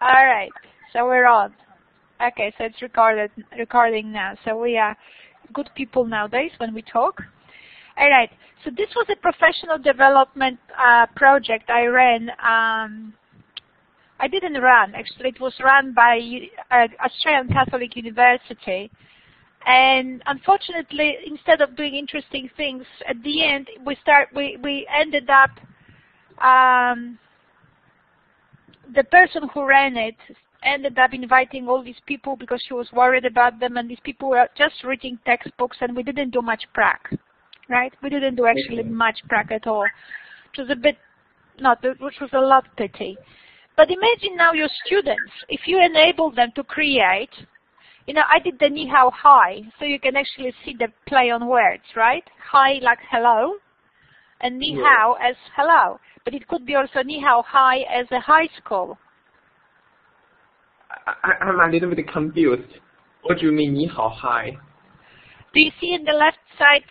All right, so we're on. Okay, so it's recording now. So we are good people nowadays when we talk. All right, so this was a professional development project I ran. I didn't run, actually. It was run by Australian Catholic University. And unfortunately, instead of doing interesting things, at the end, we ended up, the person who ran it ended up inviting all these people because she was worried about them, and these people were just reading textbooks, and we didn't do much prac, right? We didn't do actually much prac at all, which was which was a lot pity. But imagine now your students, if you enable them to create, I did the ni hao hi, so you can actually see the play on words, right? Hi like hello, and ni hao as hello. But it could be also ni hao hi as a high school. I'm a little bit confused. What do you mean ni hao hi? Do you see in the left side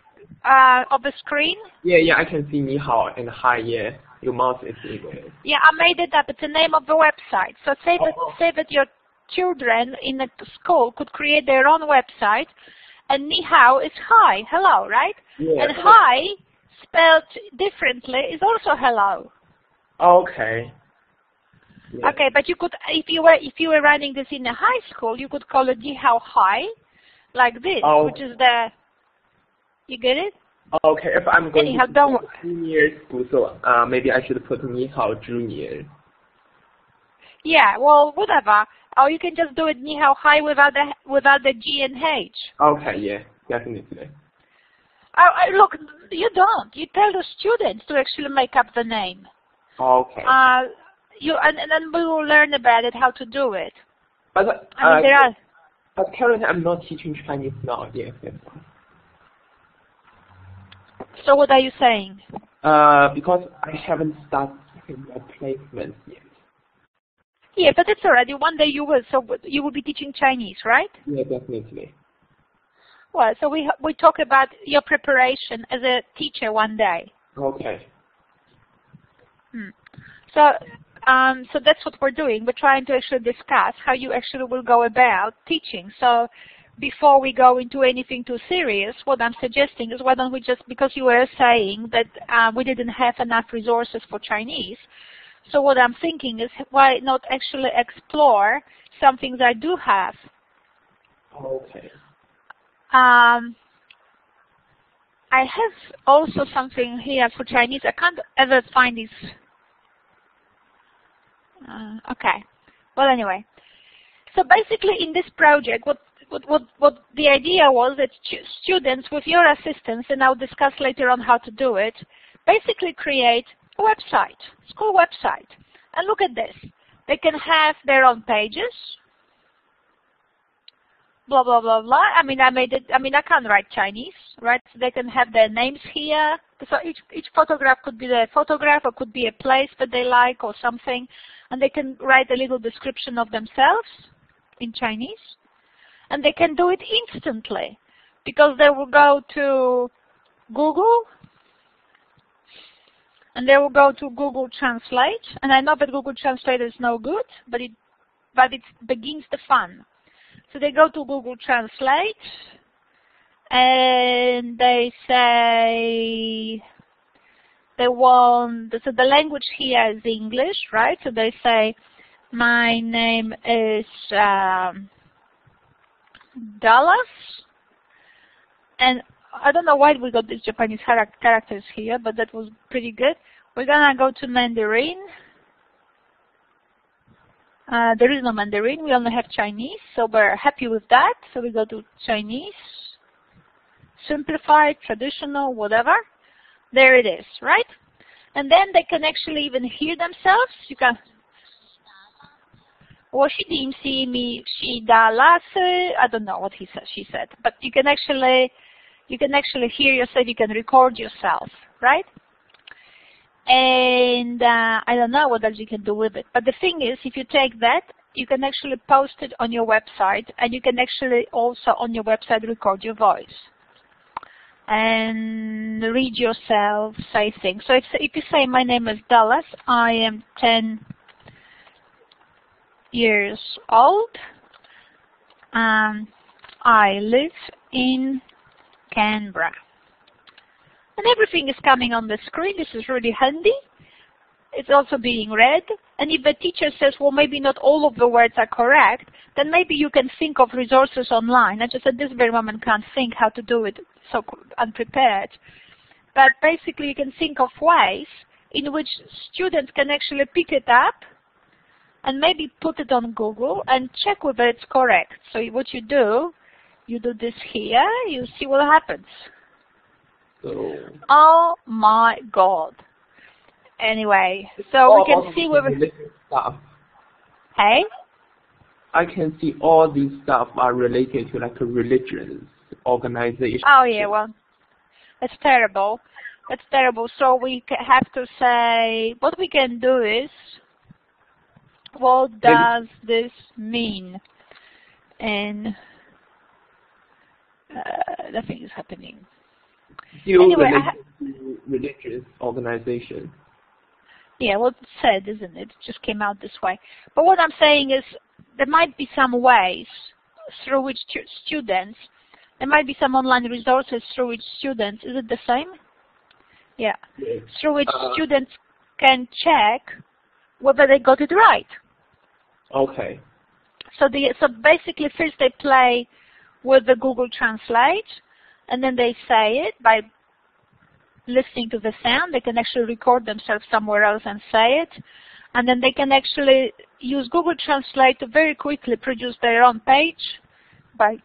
of the screen? Yeah, I can see ni hao and hi, yeah. Your mouse is there. Yeah, I made it up. It's the name of the website. So say that your children in a school could create their own website, and ni hao is hi, hello, right? Yeah. And hi, spelled differently, is also hello. Okay. Yeah. Okay, but you could, if you were running this in a high school, you could call it ni hao hi, like this, which is the. You get it? Okay, if I'm going Anyhow, to junior school, so maybe I should put ni hao junior. Yeah, well, whatever. Or you can just do it ni hao hi without the G and H. Okay, yeah, definitely. Look, you don't. You tell the students to actually make up the name. Okay. And then we will learn about it, how to do it. But there are. But currently, I'm not teaching Chinese now. Yes, that's fine. So what are you saying? Because I haven't started my placement yet. Yeah, but it's already one day you will. So you will be teaching Chinese, right? Yeah, definitely. Well, so we talk about your preparation as a teacher one day. Okay. So that's what we're doing. We're trying to actually discuss how you actually will go about teaching. So before we go into anything too serious, what I'm suggesting is, why don't we just, because you were saying that we didn't have enough resources for Chinese, so what I'm thinking is, why not actually explore some things I do have? Okay. I have also something here for Chinese. I can't ever find this. Okay. Well, anyway. So basically, in this project, what the idea was that students, with your assistance, and I'll discuss later on how to do it, basically create a website, school website. And look at this. They can have their own pages, blah, blah, blah, blah. I can't write Chinese, right? So they can have their names here. So each photograph could be their photograph, or could be a place that they like or something. And they can write a little description of themselves in Chinese. And they can do it instantly, because they will go to Google, and they will go to Google Translate. And I know that Google Translate is no good, but it begins the fun. So they go to Google Translate, and they say they want, so the language here is English, right? So they say, my name is Dallas, and I don't know why we got these Japanese characters here, but that was pretty good. We're gonna go to Mandarin. There is no Mandarin, we only have Chinese, so we're happy with that. So we go to Chinese, simplified, traditional, whatever. There it is, right? And then they can actually even hear themselves. You can. I don't know what she said, but you can actually hear yourself. You can record yourself, right? And I don't know what else you can do with it. But the thing is, if you take that, you can actually post it on your website, and you can actually also on your website record your voice and read yourself, say things. So if you say, my name is Dallas, I am 10 years old. I live in Canberra. And everything is coming on the screen. This is really handy. It's also being read. And if the teacher says, well, maybe not all of the words are correct, then maybe you can think of resources online. I just at this very moment can't think how to do it, so unprepared. But basically you can think of ways in which students can actually pick it up and maybe put it on Google and check whether it's correct. So what you do this here, you see what happens. Oh my God. Anyway, so we can see whether... Hey? I can see all these stuff are related to like a religious organization. Oh yeah, well, that's terrible. That's terrible. So we have to say, what we can do is, what does this mean? And nothing is happening. Anyway, religious organization. Yeah, well, it's said, isn't it? It just came out this way. But what I'm saying is, there might be some ways through which students, there might be some online resources through which students, is it the same? Yeah. Yes. Through which students can check whether they got it right. Okay. So basically first they play with the Google Translate, and then they say it by listening to the sound. They can actually record themselves somewhere else and say it. And then they can actually use Google Translate to very quickly produce their own page by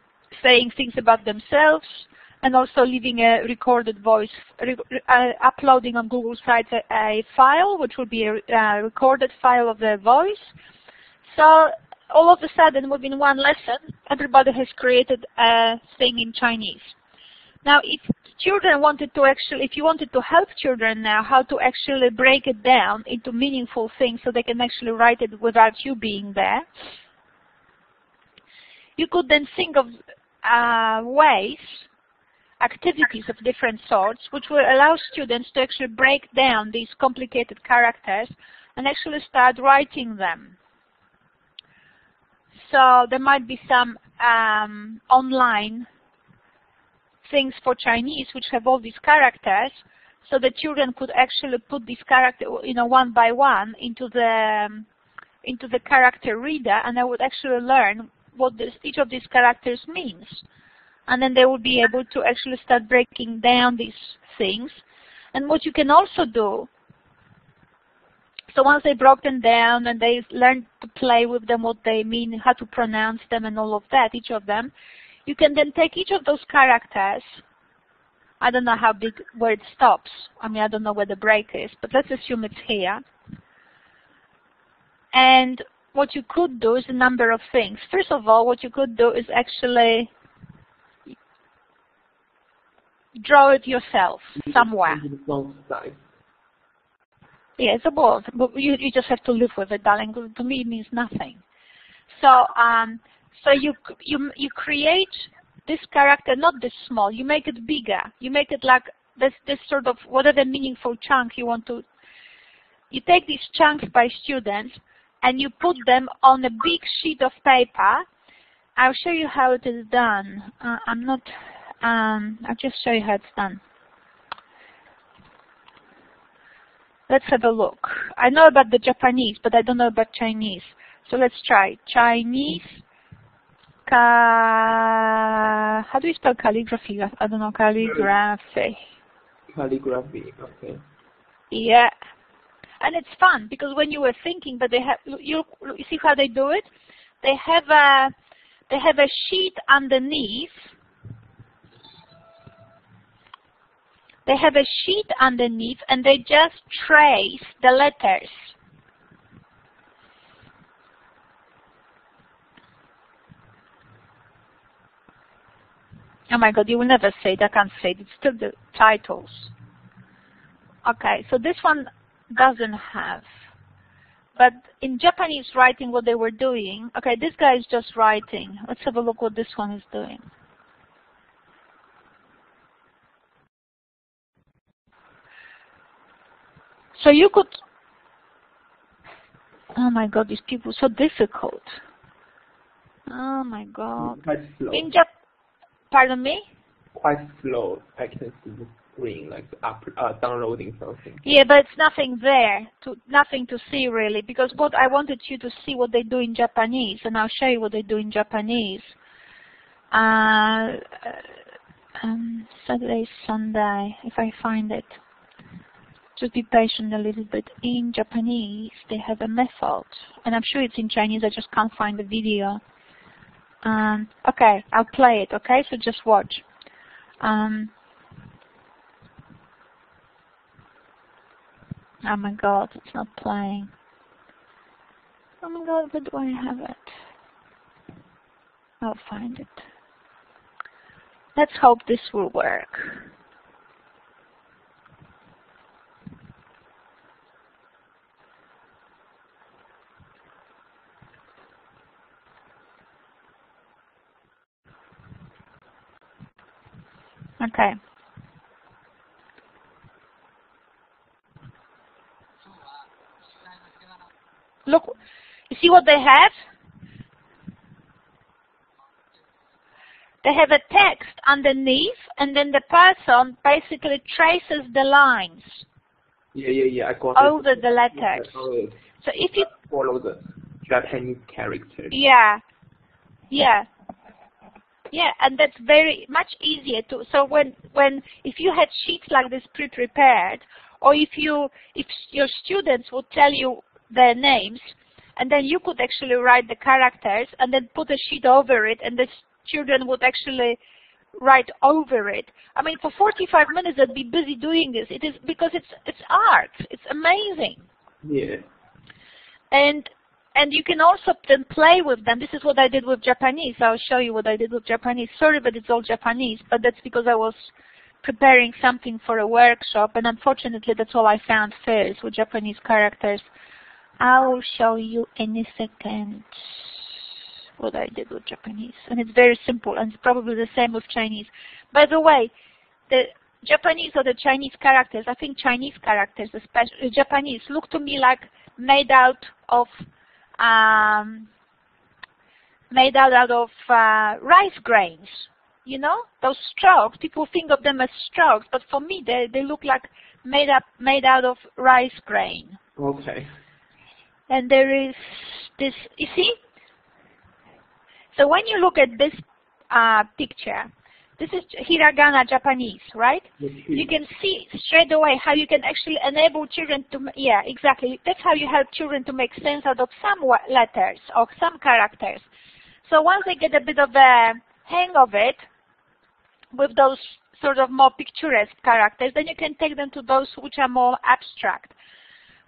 saying things about themselves and also leaving a recorded voice, uploading on Google site a file, which would be a recorded file of their voice. So all of a sudden, within one lesson, everybody has created a thing in Chinese. Now, if children wanted to actually, if you wanted to help children now how to actually break it down into meaningful things so they can actually write it without you being there, you could then think of ways, activities of different sorts, which will allow students to actually break down these complicated characters and actually start writing them. So there might be some online things for Chinese which have all these characters, so the children could actually put these characters, one by one into the character reader, and they would actually learn what each of these characters means. And then they would be able to actually start breaking down these things. And what you can also do, so once they broke them down and they learned to play with them, what they mean, how to pronounce them and all of that, each of them, you can then take each of those characters. I don't know how big, where it stops. I mean, I don't know where the break is, but let's assume it's here. And what you could do is a number of things. First of all, what you could do is actually draw it yourself somewhere. Yeah, it's a board, but you just have to live with it, darling. To me, it means nothing. So, so you create this character, not this small. You make it bigger. You make it like this sort of whatever meaningful chunk you want to. You take these chunks by students and you put them on a big sheet of paper. I'll show you how it is done. I'll just show you how it's done. Let's have a look. I know about the Japanese, but I don't know about Chinese. So let's try. Chinese. How do you spell calligraphy? I don't know, calligraphy. Calligraphy, okay. Yeah. And it's fun because when you were thinking, but they have, you see how they do it? They have a sheet underneath. They have a sheet underneath and they just trace the letters. Oh my God, you will never say it. I can't say it. It's still the titles. Okay, so this one doesn't have. But in Japanese writing, what they were doing, okay, this guy is just writing. Let's have a look what this one is doing. So you could, Oh my God, these people so difficult. Oh my God. Quite slow. Pardon me? Quite slow. I can see the screen like downloading something. Yeah, but it's nothing there, nothing to see really, because what I wanted you to see what they do in Japanese, and I'll show you what they do in Japanese. Saturday, Sunday, if I find it. Just be patient a little bit. In Japanese, they have a method, and I'm sure it's in Chinese, I just can't find the video. Okay, I'll play it, okay? So just watch. Oh my God, it's not playing. Oh my God, where do I have it? I'll find it. Let's hope this will work. Okay. Look, you see what they have? They have a text underneath, and then the person basically traces the lines. Yeah. I got over the letters. So if you follow the Japanese characters. Yeah, and that's very much easier to. So if you had sheets like this pre-prepared, or if your students would tell you their names, and then you could actually write the characters and then put a sheet over it, and the children would actually write over it. I mean, for 45 minutes they'd be busy doing this. It is because it's art. It's amazing. Yeah. And you can also then play with them. This is what I did with Japanese. I'll show you what I did with Japanese. Sorry, but it's all Japanese, but that's because I was preparing something for a workshop, and unfortunately that's all I found first with Japanese characters. I will show you in a second what I did with Japanese. And it's very simple, and it's probably the same with Chinese. By the way, the Japanese or the Chinese characters, I think Chinese characters, especially Japanese, look to me like made out of rice grains. You know, those strokes. People think of them as strokes, but for me, they look like made out of rice grain. Okay. And there is this. You see. So when you look at this picture, this is hiragana Japanese, right? You can see straight away how you can actually enable children to, yeah, exactly. That's how you help children to make sense out of some letters or some characters. So once they get a bit of a hang of it, with those sort of more picturesque characters, then you can take them to those which are more abstract.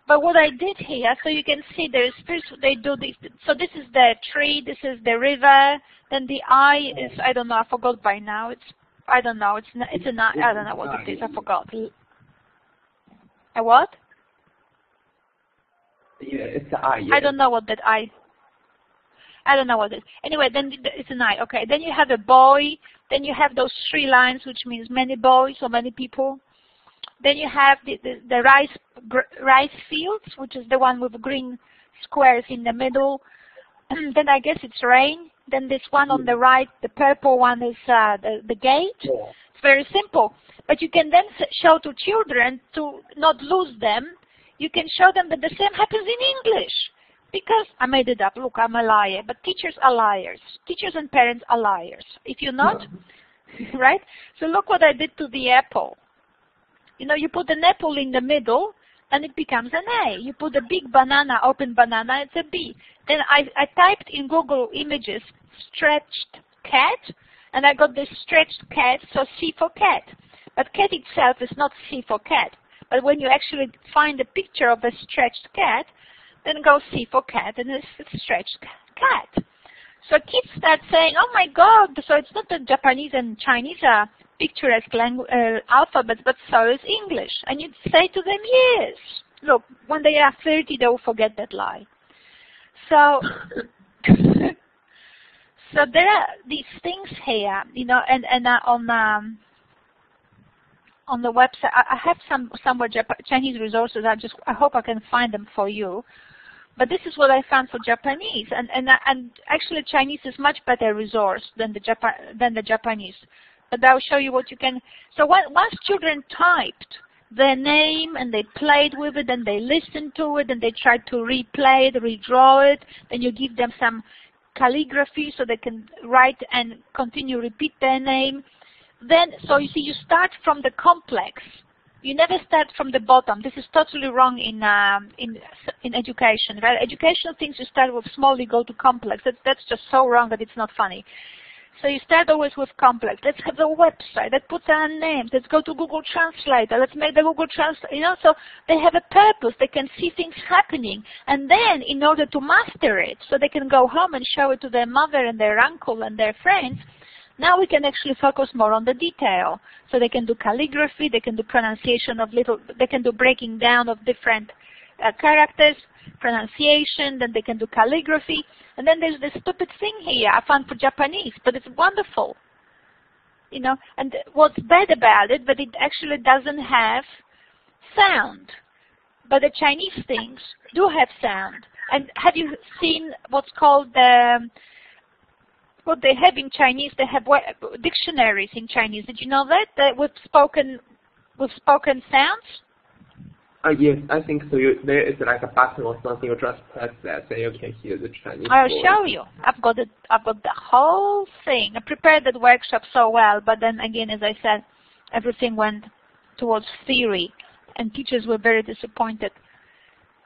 But what I did here, so you can see there's first they do this. So this is the tree, this is the river, then the eye is, I don't know, I forgot by now. I don't know what it is, I forgot. A what? Yeah, it's the eye. Yeah. I don't know what that eye. I don't know what it is. Anyway, then it's an eye. Okay, then you have a boy. Then you have those 3 lines, which means many boys or many people. Then you have the rice fields, which is the one with green squares in the middle. Then I guess it's rain. Then this one on the right, the purple one, is the gate. Yeah. It's very simple. But you can then show to children to not lose them. You can show them that the same happens in English. Because I made it up. Look, I'm a liar. But teachers are liars. Teachers and parents are liars. If you're not, right? So look what I did to the apple. You know, you put an apple in the middle, and it becomes an A. You put a big banana, open banana, it's a B. Then I typed in Google Images stretched cat, and I got this stretched cat, so C for cat. But cat itself is not C for cat. But when you actually find a picture of a stretched cat, then go C for cat, and it's a stretched cat. So kids start saying, oh my God, so it's not the Japanese and Chinese are picturesque alphabets, but so is English. And you'd say to them, yes. Look, when they are 30, they will forget that lie. So, so there are these things here, you know, and on the website, I have somewhere Chinese resources. I hope I can find them for you. But this is what I found for Japanese, and actually Chinese is much better resource than the Japanese. But I'll show you what you can. So once children typed their name and they played with it and they listened to it and they tried to replay it, redraw it, then you give them some calligraphy so they can write and continue repeat their name. Then, so you see, you start from the complex. You never start from the bottom. This is totally wrong in education, right? Educational things, you start with small, you go to complex. That's just so wrong that it's not funny. So you start always with complex. Let's have a website that puts our names. Let's go to Google Translator. Let's make the Google Translator, you know, so they have a purpose. They can see things happening. And then in order to master it, so they can go home and show it to their mother and their uncle and their friends, now we can actually focus more on the detail. So they can do calligraphy, they can do pronunciation of they can do breaking down of different characters, pronunciation, then they can do calligraphy. And then there's this stupid thing here I found for Japanese, but it's wonderful. You know, and what's bad about it, but it actually doesn't have sound. But the Chinese things do have sound. And have you seen what's called what they have in Chinese? They have dictionaries in Chinese. Did you know that? With spoken sounds? Yes, I think so. There is like a button or something. You just press that, and you can hear the Chinese. I'll voice. show you. I've got the whole thing. I prepared that workshop so well, but then again, as I said, everything went towards theory, and teachers were very disappointed.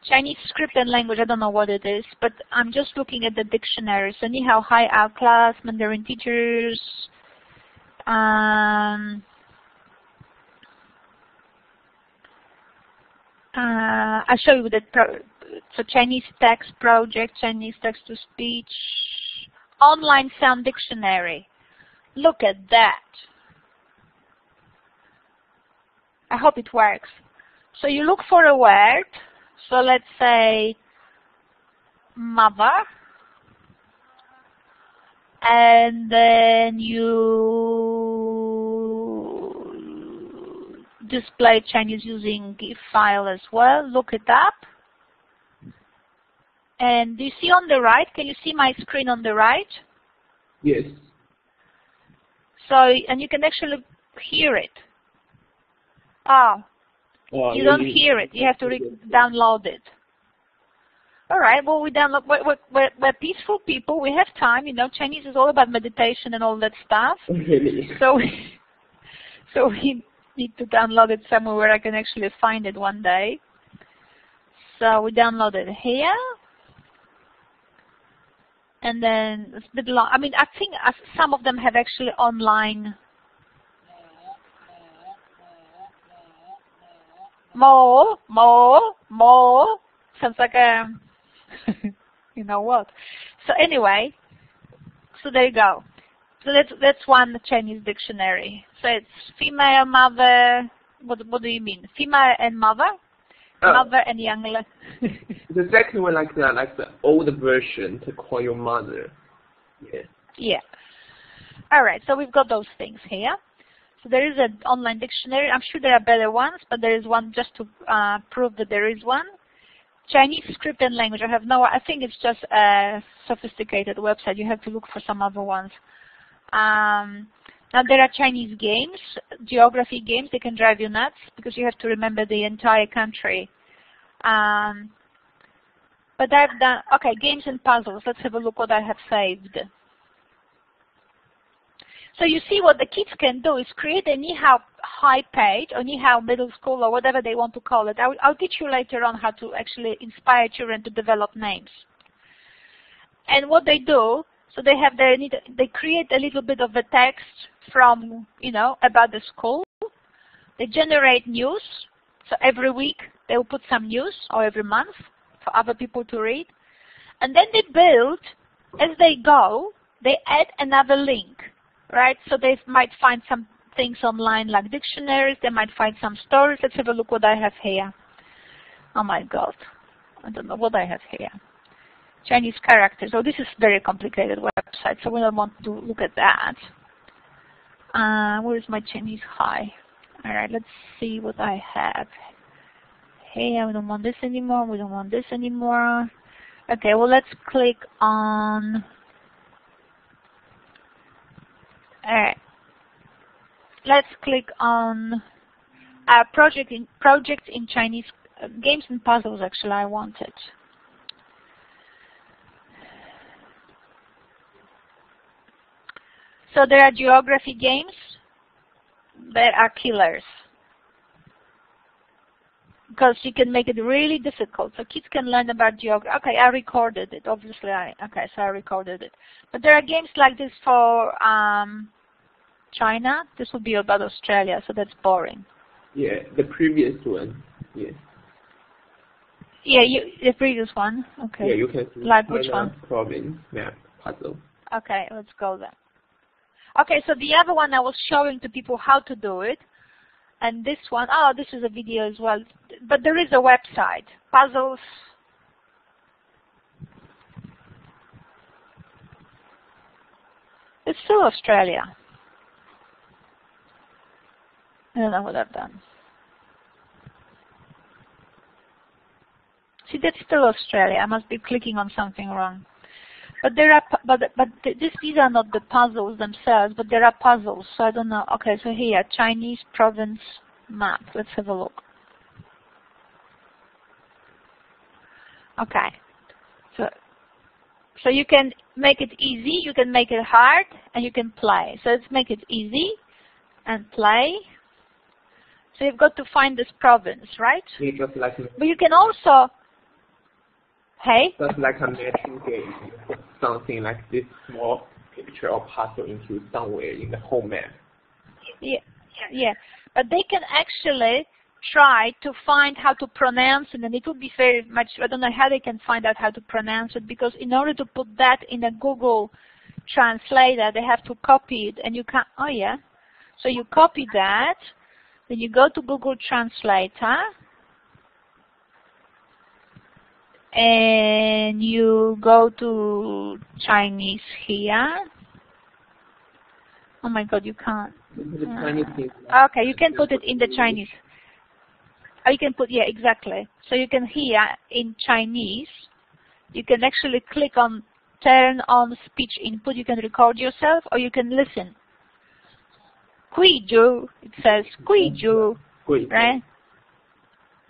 Chinese script and language, I don't know what it is, but I'm just looking at the dictionary. So, 你好, hi, our class, Mandarin teachers. I'll show you that. So Chinese text project, Chinese text to speech, online sound dictionary. Look at that. I hope it works. So you look for a word. So let's say mother. And then you display Chinese using GIF file as well. Look it up. And do you see on the right? Can you see my screen on the right? Yes. So, and you can actually hear it. Oh, you don't hear it. You have to download it. All right. Well, we download. We're peaceful people. We have time. You know, Chinese is all about meditation and all that stuff. Really? So we need to download it somewhere where I can actually find it one day. So we download it here. And then it's a bit long. I mean, I think some of them have actually online. More. Sounds like a, you know what. So anyway, so there you go. So that's one Chinese dictionary. So it's female, mother. What do you mean? Female and mother? Mother and young. The second one, like the old version to call your mother. Yeah. Yeah. All right. So we've got those things here. So there is an online dictionary. I'm sure there are better ones, but there is one just to prove that there is one. Chinese script and language. I think it's just a sophisticated website. You have to look for some other ones. Now there are Chinese games, geography games. They can drive you nuts because you have to remember the entire country. But I've done, okay, games and puzzles. Let's have a look what I have saved. So you see what the kids can do is create a Ni Hao high page or Ni Hao middle school or whatever they want to call it. I'll teach you later on how to actually inspire children to develop names. And what they do, so they have they create a little bit of a text from, you know, about the school. They generate news. So every week they will put some news, or every month for other people to read. And then they build, as they go, they add another link, right? So they might find some things online like dictionaries. They might find some stories. Let's have a look what I have here. Oh my God. I don't know what I have here. Chinese characters. Oh, this is very complicated website, so we don't want to look at that. Where is my Chinese high? All right, let's see what I have. Hey, we don't want this anymore. We don't want this anymore. Okay, well, let's click on. All right. Let's click on project in Chinese games and puzzles. Actually, I wanted. So there are geography games that are killers because you can make it really difficult. So kids can learn about geography. Okay, I recorded it. Obviously, so I recorded it. But there are games like this for China. This would be about Australia, so that's boring. Yeah, the previous one. Yeah. Yeah, the previous one. Okay. Yeah, you can see like China which one? Province map puzzle. Okay, let's go there. Okay, so the other one I was showing to people how to do it. And this one, oh, this is a video as well. But there is a website, puzzles. It's still Australia. I don't know what I've done. See, that's still Australia. I must be clicking on something wrong. But there are, these are not the puzzles themselves, but there are puzzles. So I don't know. Okay, so here, Chinese province map. Let's have a look. Okay. So you can make it easy, you can make it hard, and you can play. So let's make it easy and play. So you've got to find this province, right? Yeah, just like but you can also. Hey? Just like a matching game, you put something like this small picture or puzzle into somewhere in the whole map. Yeah. But they can actually try to find how to pronounce it, and it would be very much, I don't know how they can find out how to pronounce it, because in order to put that in a Google translator, they have to copy it, and you can't, oh yeah. So you copy that, then you go to Google Translator, and you go to Chinese here. Oh my God, you can't. Okay, you can put it in the Chinese. Oh, you can put, yeah, exactly. So you can here in Chinese, you can actually click on turn on speech input. You can record yourself or you can listen. Guizhou, it says Guizhou, right?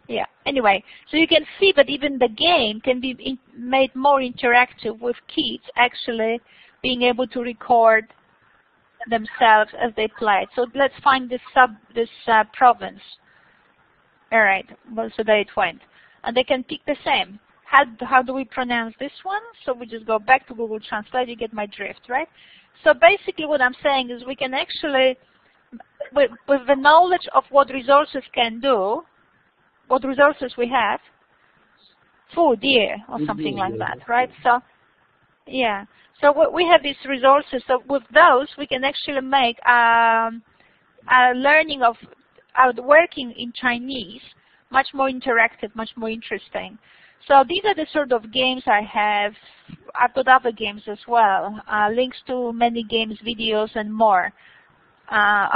Yeah, anyway, so you can see that even the game can be made more interactive with kids actually being able to record themselves as they play it. So let's find this province. All right, well, so there it went. And they can pick the same. How do we pronounce this one? So we just go back to Google Translate, you get my drift, right? So basically what I'm saying is we can actually, with the knowledge of what resources can do, what resources we have, food, yeah, or something like that, right? So, yeah. So we have these resources. So with those, we can actually make a learning of working in Chinese much more interactive, much more interesting. So these are the sort of games I have. I've got other games as well. Links to many games, videos, and more.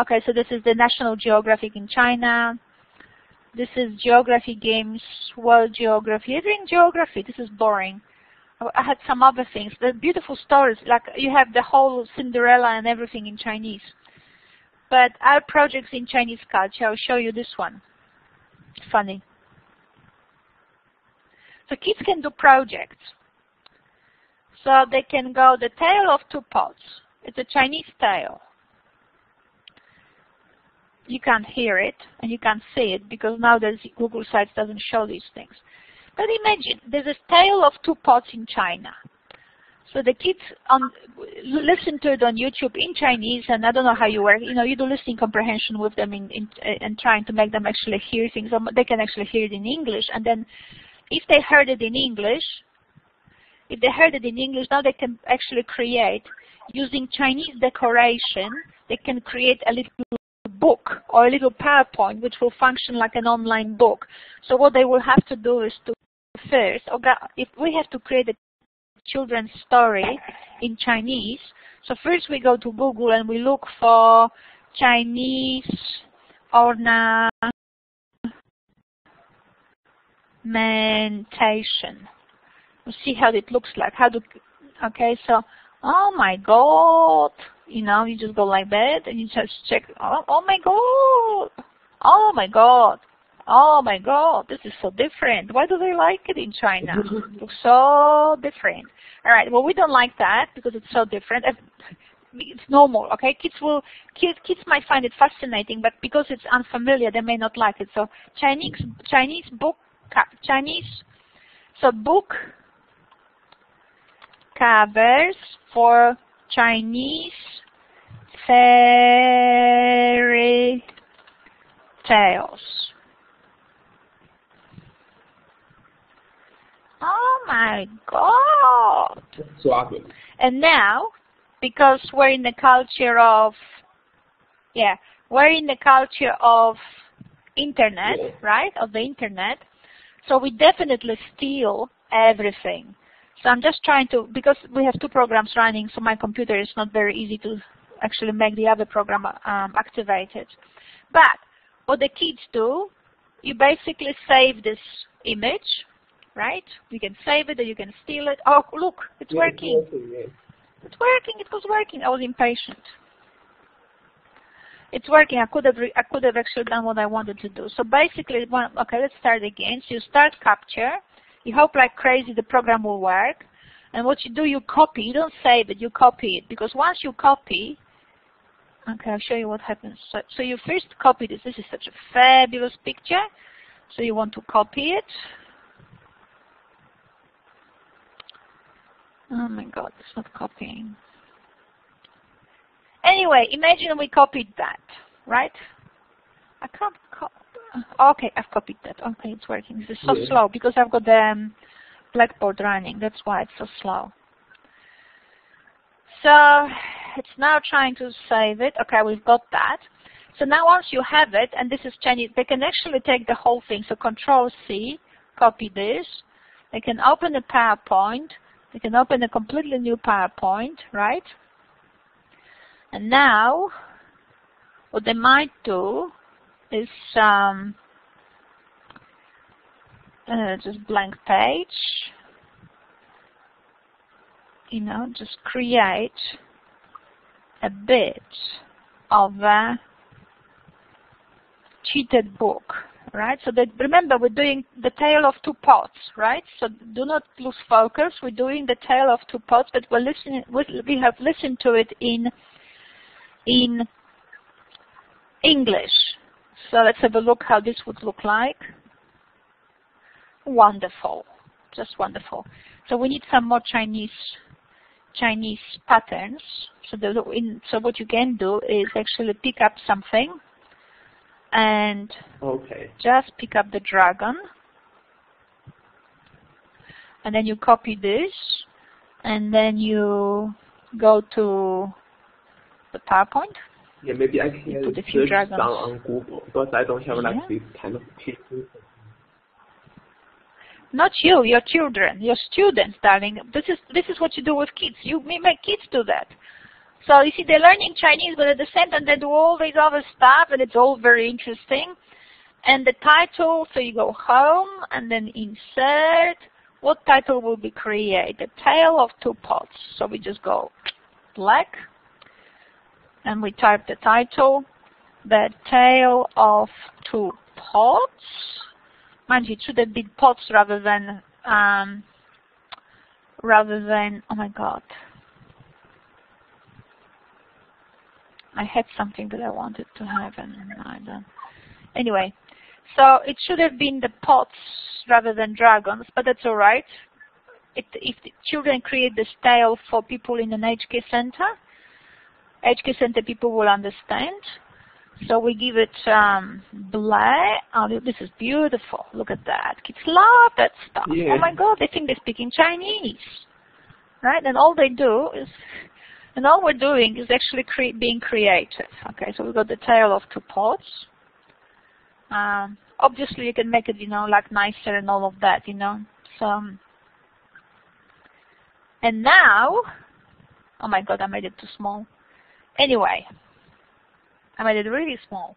Okay, so this is the National Geographic in China. This is geography games, world geography. You're doing geography. This is boring. I had some other things. They're beautiful stories. Like you have the whole Cinderella and everything in Chinese. But our projects in Chinese culture, I'll show you this one. Funny. So kids can do projects. So they can go the tale of two pots. It's a Chinese tale. You can't hear it and you can't see it because nowadays Google Sites doesn't show these things. But imagine there's a tale of two pots in China. So the kids listen to it on YouTube in Chinese, and I don't know how you work. You know, you do listening comprehension with them and trying to make them actually hear things. They can actually hear it in English, and then if they heard it in English, now they can actually create using Chinese decoration. They can create a little book or a little PowerPoint which will function like an online book. So what they will have to do is to first, if we have to create a children's story in Chinese, so first we go to Google and we look for Chinese ornamentation. to see how it looks like. Okay, so, oh my God, you know, you just go like that and you just check, oh my God, oh my God, oh my God, this is so different. Why do they like it in China? It looks so different. All right, well, we don't like that because it's so different. It's normal, okay? Kids might find it fascinating, but because it's unfamiliar, they may not like it. So book covers for Chinese fairy tales. Oh my God! And now, because we're in the culture of, internet, right? Of the internet. So we definitely steal everything. So I'm just trying to, because we have two programs running, so my computer is not very easy to actually make the other program activated. But what the kids do, you basically save this image, right? You can save it or you can steal it. Oh, look, it's working. It's working. It was working. I was impatient. It's working. I could have actually done what I wanted to do. So basically, okay, let's start again. So you start capture. You hope like crazy the program will work. And what you do, you copy. You don't save it. You copy it. Because once you copy, okay, I'll show you what happens. So you first copy this. This is such a fabulous picture. So you want to copy it. Oh my God, it's not copying. Anyway, imagine we copied that, right? I can't copy. Okay, I've copied that. Okay, it's working. This is so slow because I've got the Blackboard running. That's why it's so slow. So it's now trying to save it. Okay, we've got that. So now once you have it, and this is Chinese, they can actually take the whole thing. So Control-C, copy this. They can open a PowerPoint. They can open a completely new PowerPoint, right? And now, what they might do is just blank page, you know, just create a bit of a cheated book, right? So that, remember, we're doing the tale of two pots, right? So do not lose focus. We're doing the tale of two pots, but we're listening. We have listened to it in English. So let's have a look how this would look like. Wonderful, just wonderful. So we need some more Chinese patterns. So what you can do is actually pick up something and just pick up the dragon, and then you copy this, and then you go to the PowerPoint. Yeah, maybe I can search some on Google because I don't have like this kind of pictures. Not you, your children, your students, darling. This is what you do with kids. You make kids do that. So you see, they're learning Chinese, but at the same time they do all this other stuff, and it's all very interesting. And the title, so you go home and then insert. What title will be created? The Tale of Two Pots. So we just go black, and we type the title, The Tale of Two Pots. Mind you, it should have been pots rather than, oh my God. I had something that I wanted to have and I don't. Anyway, so it should have been the pots rather than dragons, but that's all right. If the children create this tale for people in an HK center people will understand. So we give it black. Oh, this is beautiful. Look at that. Kids love that stuff. Yeah. Oh my God, they think they speak in Chinese, right? And all they do is, and all we're doing is actually being creative. Okay, so we've got the Tale of Two Pots. Obviously, you can make it, you know, like nicer and all of that, you know. So, and now, oh my God, I made it too small. Anyway. I made it really small.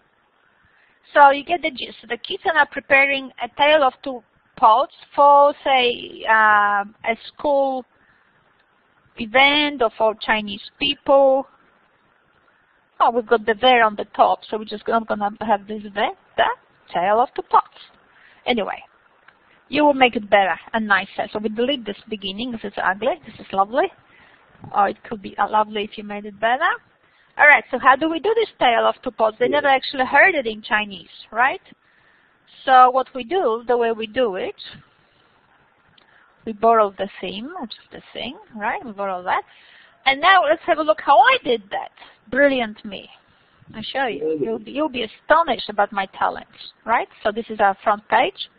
So you get the gist. The kids are now preparing a tale of two pots for, say, a school event or for Chinese people. Oh, we've got the there on the top, so we're just going to have this there, the tale of 2 pots. Anyway, you will make it better and nicer. So we delete this beginning. This is ugly. This is lovely. Or it could be lovely if you made it better. All right, so how do we do this tale of 2 pots? They never actually heard it in Chinese, right? So what we do, the way we do it, we borrow the theme, which is the thing, right? We borrow that. And now let's have a look how I did that. Brilliant me. I'll show you. You'll be astonished about my talents, right? So this is our front page.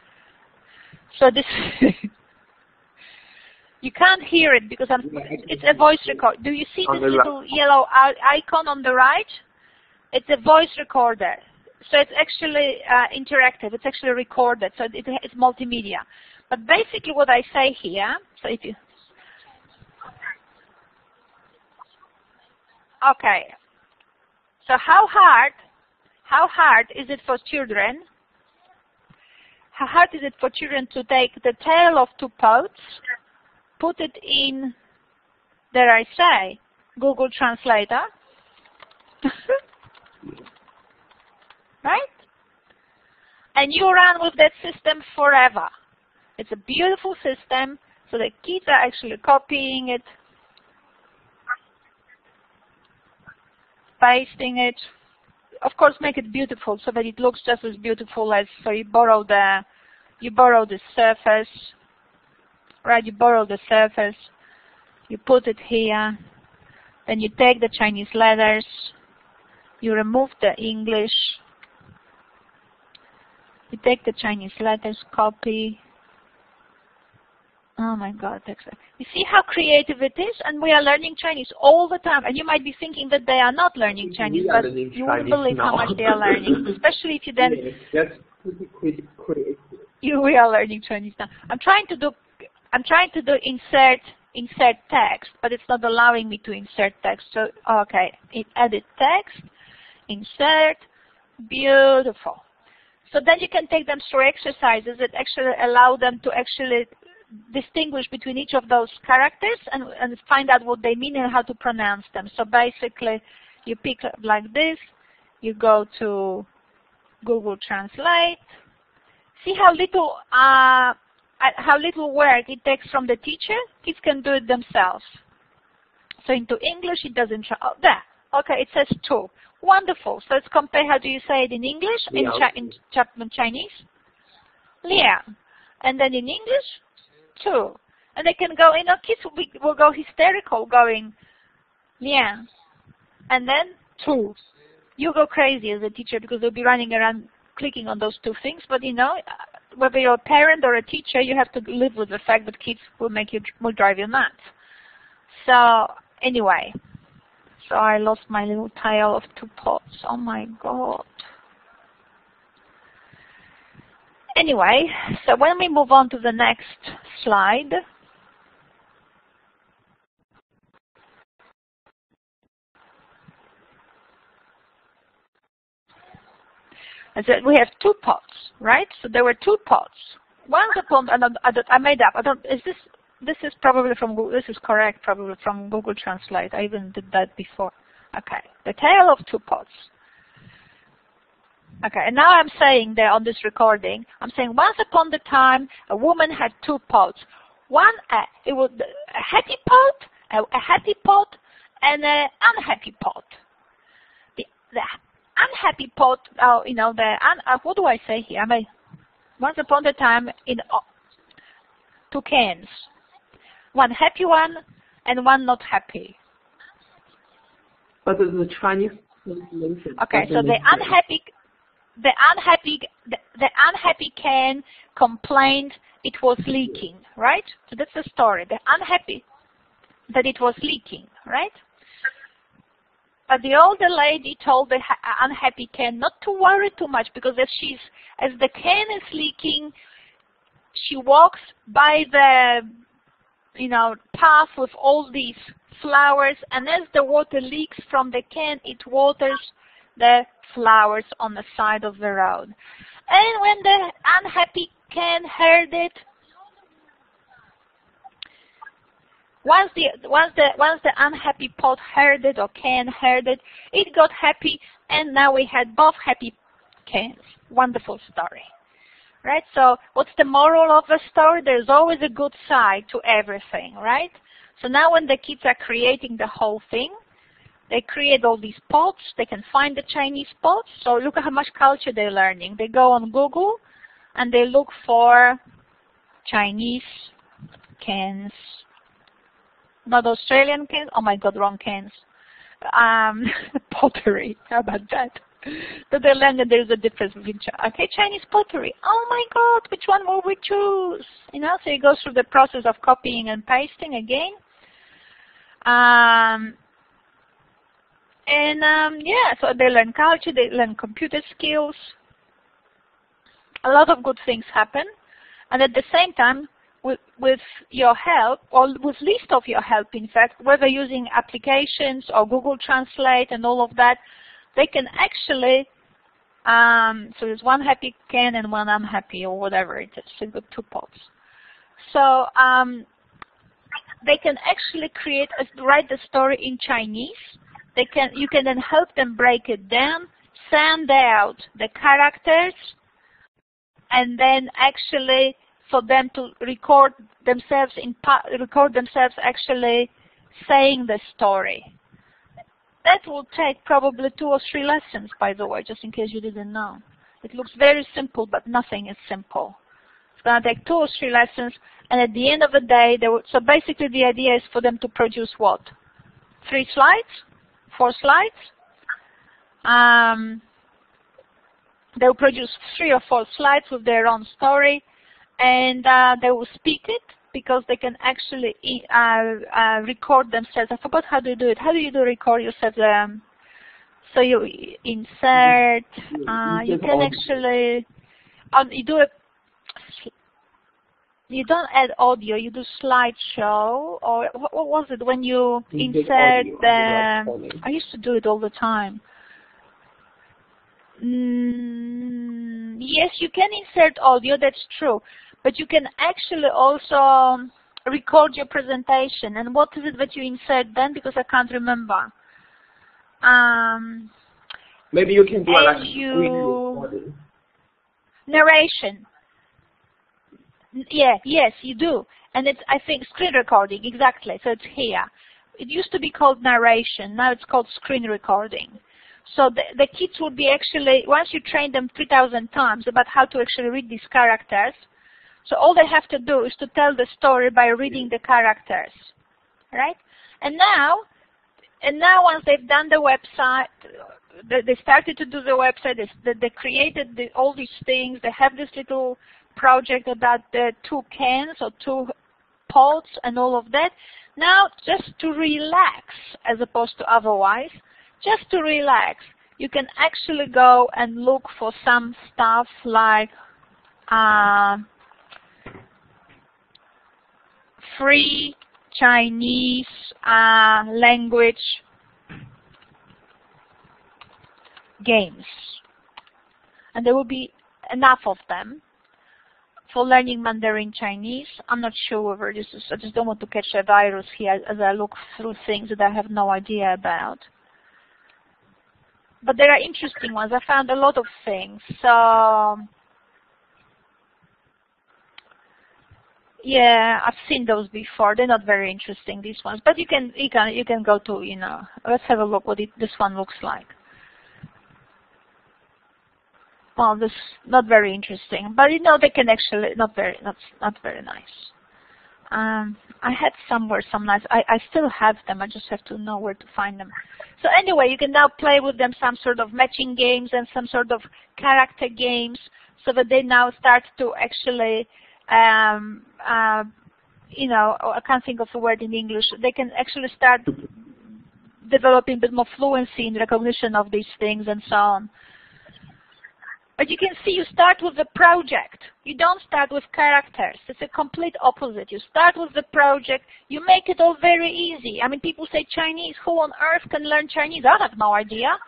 So this, you can't hear it because it's a voice record. Do you see this little yellow icon on the right? It's a voice recorder. So it's actually interactive. It's actually recorded. So it's multimedia. But basically what I say here, so if you, okay. So how hard is it for children? How hard is it for children to take the tale of 2 pots, put it in, dare I say, Google Translator, right? And you run with that system forever. It's a beautiful system, so the kids are actually copying it, pasting it. Of course, make it beautiful so that it looks just as beautiful as. So you borrow the surface, right? You borrow the surface, you put it here, then you take the Chinese letters, you remove the English, you take the Chinese letters, copy. Oh my God, you see how creative it is? And we are learning Chinese all the time. And you might be thinking that they are not learning Chinese, but you won't believe how much they are learning, especially if you then... Yes, that's pretty creative. We are learning Chinese now. I'm trying to do insert text, but it's not allowing me to insert text. So, okay, edit text, insert, beautiful. So then you can take them through exercises that actually allow them to actually distinguish between each of those characters and find out what they mean and how to pronounce them. So basically, you pick up like this, you go to Google Translate. See how little work it takes from the teacher? Kids can do it themselves. So into English, it doesn't show. Oh, there. Okay, it says 2. Wonderful. So let's compare. How do you say it in English? In Chinese? Lian. And then in English? 2. And they can go, kids will go hysterical going, Lian. And then 2. You go crazy as a teacher because they'll be running around clicking on those 2 things. But whether you're a parent or a teacher, you have to live with the fact that kids will drive you nuts. So anyway, so I lost my little tale of 2 pots. Oh my God. Anyway, so when we move on to the next slide, I said we have 2 pots, right? So there were 2 pots. Once upon, I made up. This is probably from Google. This is correct, probably from Google Translate. I even did that before. Okay, the tale of 2 pots. Okay, and now I'm saying there on this recording, I'm saying once upon the time, a woman had 2 pots. One, it was a happy pot, a happy pot, and an unhappy pot. The unhappy pot, what do I say here? Once upon the time, in 2 cans. One happy one, and one not happy. But the Chinese translation. Okay, so the unhappy can complained it was leaking, right? So that's the story. The unhappy that it was leaking, right? But the older lady told the unhappy can not to worry too much because as the can is leaking, she walks by the path with all these flowers, and as the water leaks from the can, it waters the flowers on the side of the road. And when the unhappy Ken heard it. Once the unhappy pot heard it, or Ken heard it, it got happy, and now we had both happy Kens. Wonderful story. Right? So what's the moral of the story? There's always a good side to everything, right? So now when the kids are creating the whole thing, they create all these pots. They can find the Chinese pots. So look at how much culture they're learning. They go on Google and they look for Chinese cans. Not Australian cans. Oh my God, wrong cans. Pottery. How about that? So they learn that there's a difference between Chinese pottery. Oh my God, which one will we choose? You know, so it goes through the process of copying and pasting again. Yeah, so they learn culture, they learn computer skills. A lot of good things happen, and at the same time, with your help, or with least of your help, in fact, whether using applications or Google Translate and all of that, they can actually, so there's one happy Ken and one unhappy, or whatever it is, so with two pots. So they can actually write the story in Chinese. You can then help them break it down, send out the characters, and then actually for them to record themselves actually saying the story. That will take probably 2 or 3 lessons, by the way, just in case you didn't know. It looks very simple, but nothing is simple. It's going to take 2 or 3 lessons, and at the end of the day, so basically the idea is for them to produce what? 3 slides? 4 slides? They'll produce 3 or 4 slides with their own story, and they will speak it, because they can actually record themselves. I forgot how to do it. How do you record yourself? So you insert, you can actually, you don't add audio, you do slideshow, or what was it when you insert I used to do it all the time. Yes, you can insert audio, that's true. But you can actually also record your presentation. And what is it that you insert then? Because I can't remember. Maybe you can do like screen recording. Narration. Yeah, yes, you do. And it's, I think, screen recording, exactly. So it's here. It used to be called narration. Now it's called screen recording. So the kids would be actually, once you train them 3,000 times about how to actually read these characters, so all they have to do is to tell the story by reading the characters, right? And now once they've done the website, they started to do the website, they created all these things, they have this little project about the 2 cans or 2 pots and all of that. Now, just to relax, as opposed to otherwise, just to relax, you can actually go and look for some stuff like free Chinese language games. And there will be enough of them for learning Mandarin Chinese. I'm not sure whether this is, I just don't want to catch a virus here as I look through things that I have no idea about. But there are interesting ones. I found a lot of things. So yeah, I've seen those before. They're not very interesting, these ones. But you can go to, you know, let's have a look what this one looks like. Well, this not very interesting, but you know they can actually not very nice. I had somewhere some nice. I still have them. I just have to know where to find them. So anyway, you can now play with them some sort of matching games and some sort of character games, so that they now start to actually, you know, I can't think of the word in English. They can actually start developing a bit more fluency in recognition of these things and so on. But you can see you start with the project. You don't start with characters. It's a complete opposite. You start with the project. You make it all very easy. I mean, people say Chinese. Who on earth can learn Chinese? I have no idea.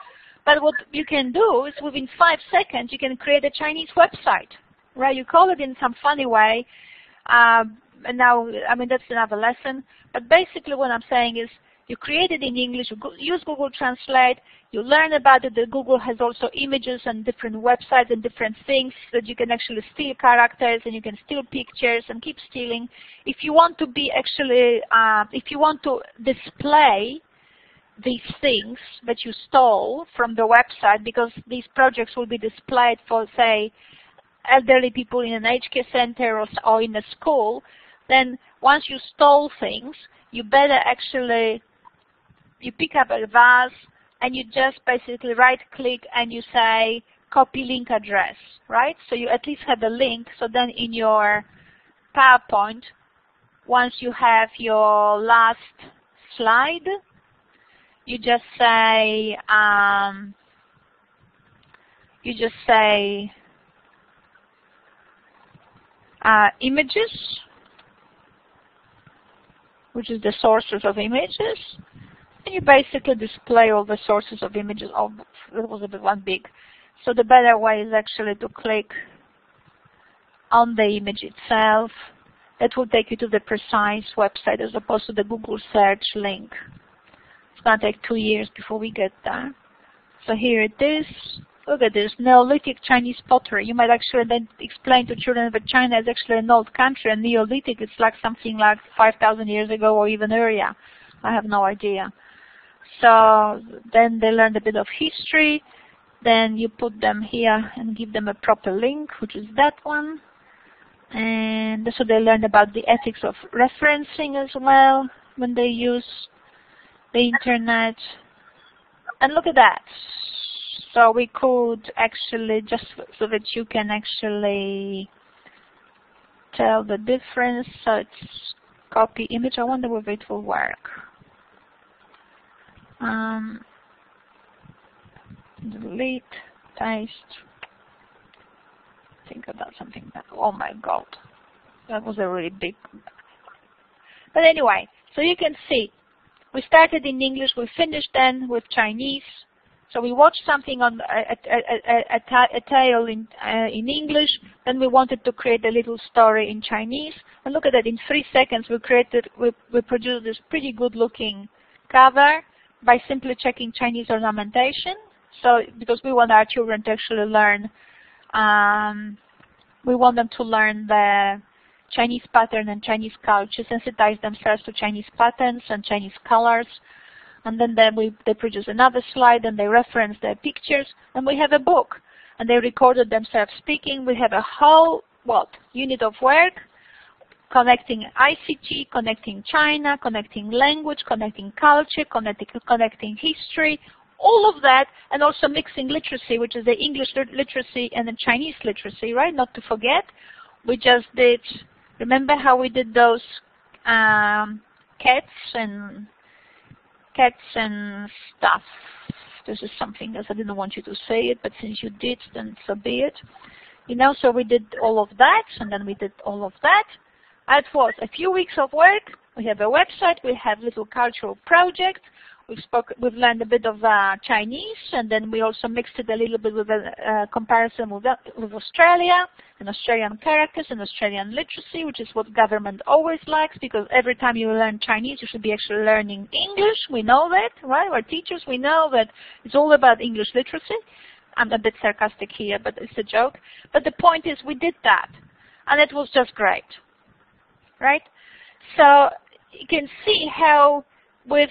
But what you can do is within 5 seconds, you can create a Chinese website. right? You call it in some funny way. And now, I mean, that's another lesson. But basically what I'm saying is you create it in English, you use Google Translate, you learn about it, that Google has also images and different websites and different things that you can actually steal characters and you can steal pictures and keep stealing. If you want to be actually, if you want to display these things that you stole from the website, because these projects will be displayed for, say, elderly people in an aged care center or in a school, then once you stole things, you better actually, you pick up a vase and you just basically right-click and you say copy link address, right? So you at least have a link. So then in your PowerPoint, once you have your last slide, you just say images, which is the sources of images, and you basically display all the sources of images. Oh, that was a bit one big. So the better way is actually to click on the image itself. That will take you to the precise website as opposed to the Google search link. It's going to take 2 years before we get there. So here it is. Look at this, Neolithic Chinese pottery. You might actually then explain to children that China is actually an old country, and Neolithic is like something like 5,000 years ago or even earlier. I have no idea. So then they learned a bit of history. Then you put them here and give them a proper link, which is that one. And so they learned about the ethics of referencing as well when they use the internet. And look at that. So we could actually, just so that you can actually tell the difference. So it's copy image. I wonder whether it will work. Delete, paste. Think about something that, oh my God, that was a really big. But anyway, so you can see, we started in English, we finished then with Chinese. So we watched something on a tale in English, then we wanted to create a little story in Chinese. And look at that, in 3 seconds we produced this pretty good looking cover by simply checking Chinese ornamentation. So because we want our children to actually learn, we want them to learn the Chinese pattern and Chinese culture, sensitize themselves to Chinese patterns and Chinese colors. And then they produce another slide and they reference their pictures, and we have a book. And they recorded themselves speaking. We have a whole, unit of work, connecting ICT, connecting China, connecting language, connecting culture, connecting history, all of that, and also mixing literacy, which is the English literacy and the Chinese literacy, right? Not to forget. We just did, remember how we did those cats and stuff. This is something else. I didn't want you to say it, but since you did, then so be it. You know, so we did all of that, and then we did all of that. It was a few weeks of work. We have a website. We have little cultural project. We've learned a bit of Chinese, and then we also mixed it a little bit with a comparison with Australia, and Australian characters and Australian literacy, which is what government always likes, because every time you learn Chinese, you should be actually learning English. We know that, right? We're teachers. We know that it's all about English literacy. I'm a bit sarcastic here, but it's a joke. But the point is, we did that, and it was just great, right? So you can see how with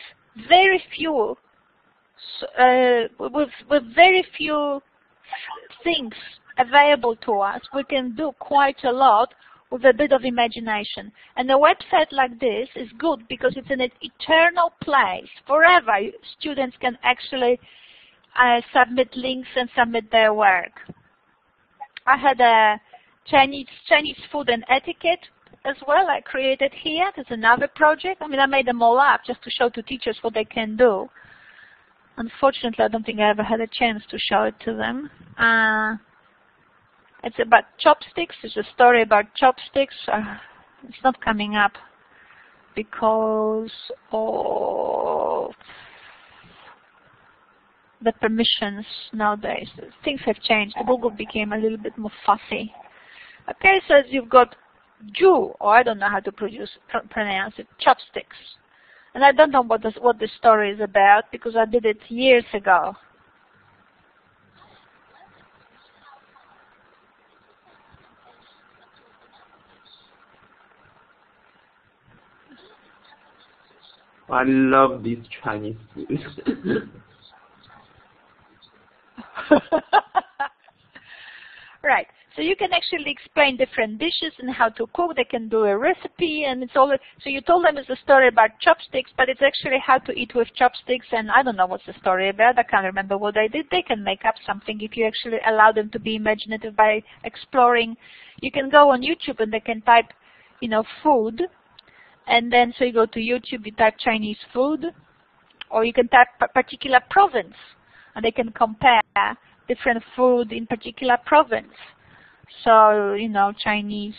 very few things available to us, we can do quite a lot with a bit of imagination. And a website like this is good because it's an eternal place. Forever, students can actually submit links and submit their work. I had a Chinese food and etiquette as well. I created here. There's another project. I mean, I made them all up just to show to teachers what they can do. Unfortunately, I don't think I ever had a chance to show it to them. It's about chopsticks. It's a story about chopsticks. It's not coming up because of the permissions nowadays. Things have changed. Google became a little bit more fussy. Okay, so you've got Jew, or I don't know how to pronounce it, chopsticks. And I don't know what the story is about because I did it years ago. I love these Chinese food. Right. So you can actually explain different dishes and how to cook. They can do a recipe, and it's all. So you told them it's a story about chopsticks, but it's actually how to eat with chopsticks. And I don't know what's the story about. I can't remember what they did. They can make up something if you actually allow them to be imaginative by exploring. You can go on YouTube and they can type, food, and then so you go to YouTube, you type Chinese food, or you can type a particular province, and they can compare different food in particular province. So, Chinese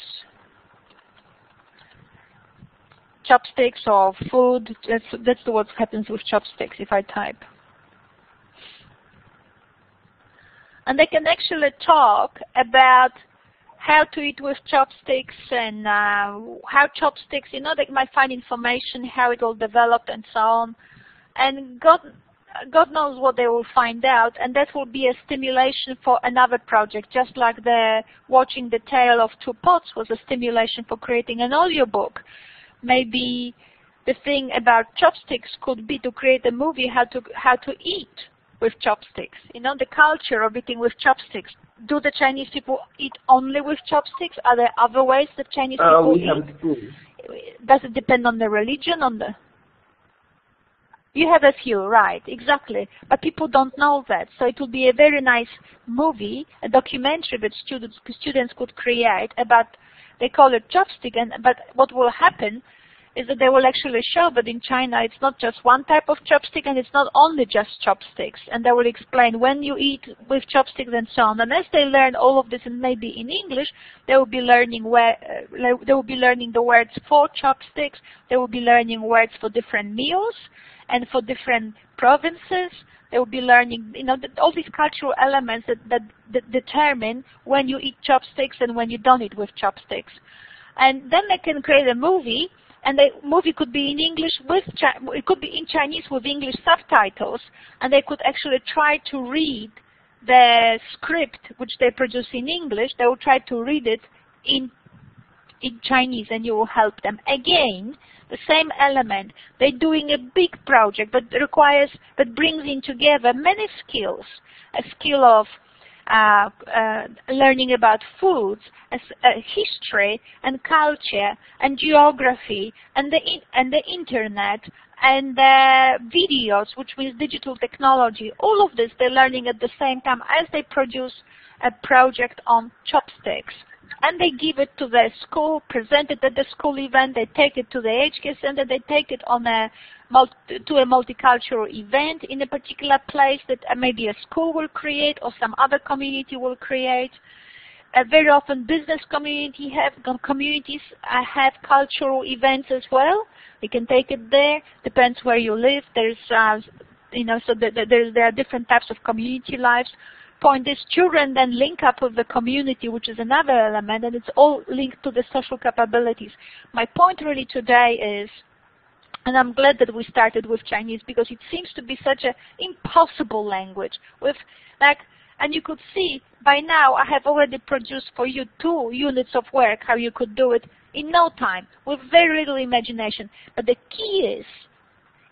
chopsticks or food, that's what happens with chopsticks if I type. And they can actually talk about how to eat with chopsticks and how chopsticks, they might find information, how it all developed and so on. And God knows what they will find out, and that will be a stimulation for another project, just like the Watching the Tale of Two Pots was a stimulation for creating an audiobook. Maybe the thing about chopsticks could be to create a movie how to eat with chopsticks. The culture of eating with chopsticks. Do the Chinese people eat only with chopsticks? Are there other ways that Chinese people eat? Have spoons. Does it depend on the religion? You have a few, right, exactly. But people don't know that. So it will be a very nice movie, a documentary that students could create about, they call it chopstick, but what will happen is that they will actually show that in China it's not just one type of chopstick and it's not only just chopsticks. And they will explain when you eat with chopsticks and so on. And as they learn all of this, and maybe in English, they will be learning the words for chopsticks. They will be learning words for different meals and for different provinces. They will be learning, all these cultural elements that determine when you eat chopsticks and when you don't eat with chopsticks. And then they can create a movie, and the movie could be in English it could be in Chinese with English subtitles, and they could actually try to read the script which they produce in English. They will try to read it in Chinese, and you will help them. Again, the same element. They're doing a big project that brings in together many skills. A skill of learning about foods, history and culture and geography and the internet and videos, which means digital technology. All of this they're learning at the same time as they produce a project on chopsticks. And they give it to the school, present it at the school event, they take it to the HK Center, they take it on to a multicultural event in a particular place that maybe a school will create or some other community will create. Very often business communities have cultural events as well. You can take it there, depends where you live. There's, there are different types of community lives. Point is, children then link up with the community, which is another element, and it's all linked to the social capabilities. My point really today is, and I'm glad that we started with Chinese because it seems to be such an impossible language. And you could see by now I have already produced for you 2 units of work how you could do it in no time with very little imagination. But the key is,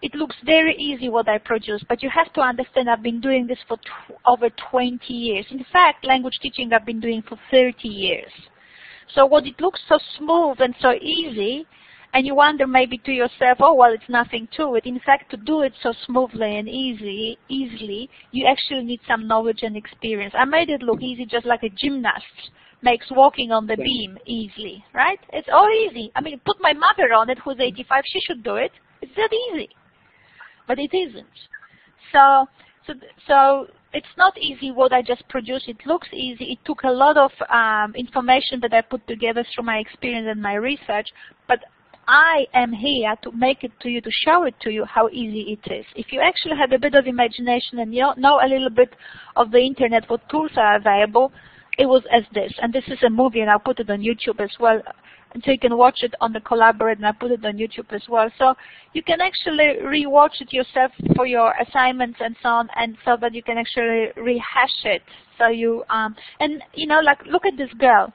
it looks very easy what I produce, but you have to understand I've been doing this for over 20 years. In fact, language teaching I've been doing for 30 years. So what it looks so smooth and so easy, and you wonder maybe to yourself, oh, well, it's nothing to it. In fact, to do it so smoothly and easily, you actually need some knowledge and experience. I made it look easy just like a gymnast makes walking on the beam easy, right? It's all easy. I mean, put my mother on it who's 85, she should do it. It's that easy. But it isn't. So it's not easy what I just produced. It looks easy. It took a lot of information that I put together through my experience and my research, but I am here to make it to you, to show it to you how easy it is. If you actually have a bit of imagination and you know a little bit of the internet, what tools are available, it was as this. And this is a movie, and I'll put it on YouTube as well. And so you can watch it on the Collaborate, and I put it on YouTube as well. So you can actually rewatch it yourself for your assignments and so on, and so that you can actually rehash it. So you and you know, like, look at this girl.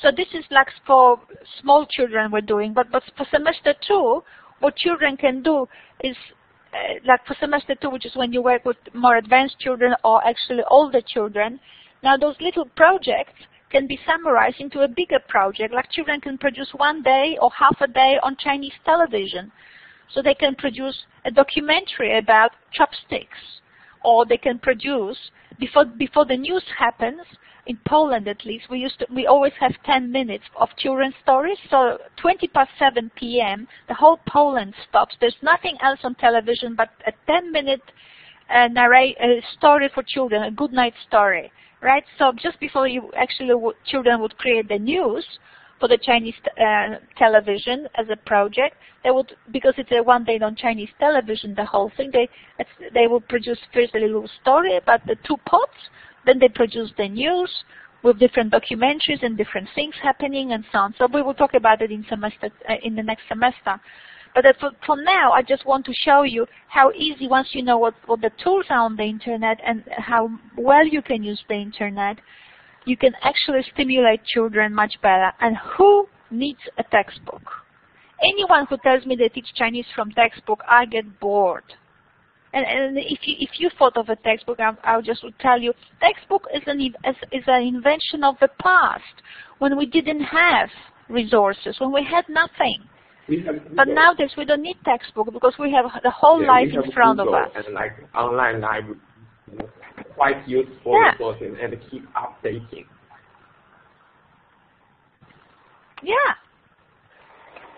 So this is like for small children we're doing, but for semester 2, what children can do is like for semester 2, which is when you work with more advanced children or actually older children. Now those little projects can be summarized into a bigger project. Like children can produce 1 day or half a day on Chinese television. So they can produce a documentary about chopsticks, or they can produce, before the news happens, in Poland at least, we always have 10 minutes of children's stories. So 7 p.m., the whole Poland stops. There's nothing else on television but a 10-minute story for children, a good night story. Right, so just before children would create the news for the Chinese television as a project, they would, because it's a 1 day on Chinese television, the whole thing, they would produce first a little story about the 2 pots, then they produce the news with different documentaries and different things happening and so on. So we will talk about it in the next semester. But for now, I just want to show you how easy, once you know what the tools are on the internet and how well you can use the internet, you can actually stimulate children much better. And who needs a textbook? Anyone who tells me they teach Chinese from textbook, I get bored. And if you thought of a textbook, I'll just tell you, textbook is an invention of the past, when we didn't have resources, when we had nothing. But nowadays we don't need textbook because we have the whole life in front Google of us. And like online library, quite useful resources, and keep updating. Yeah.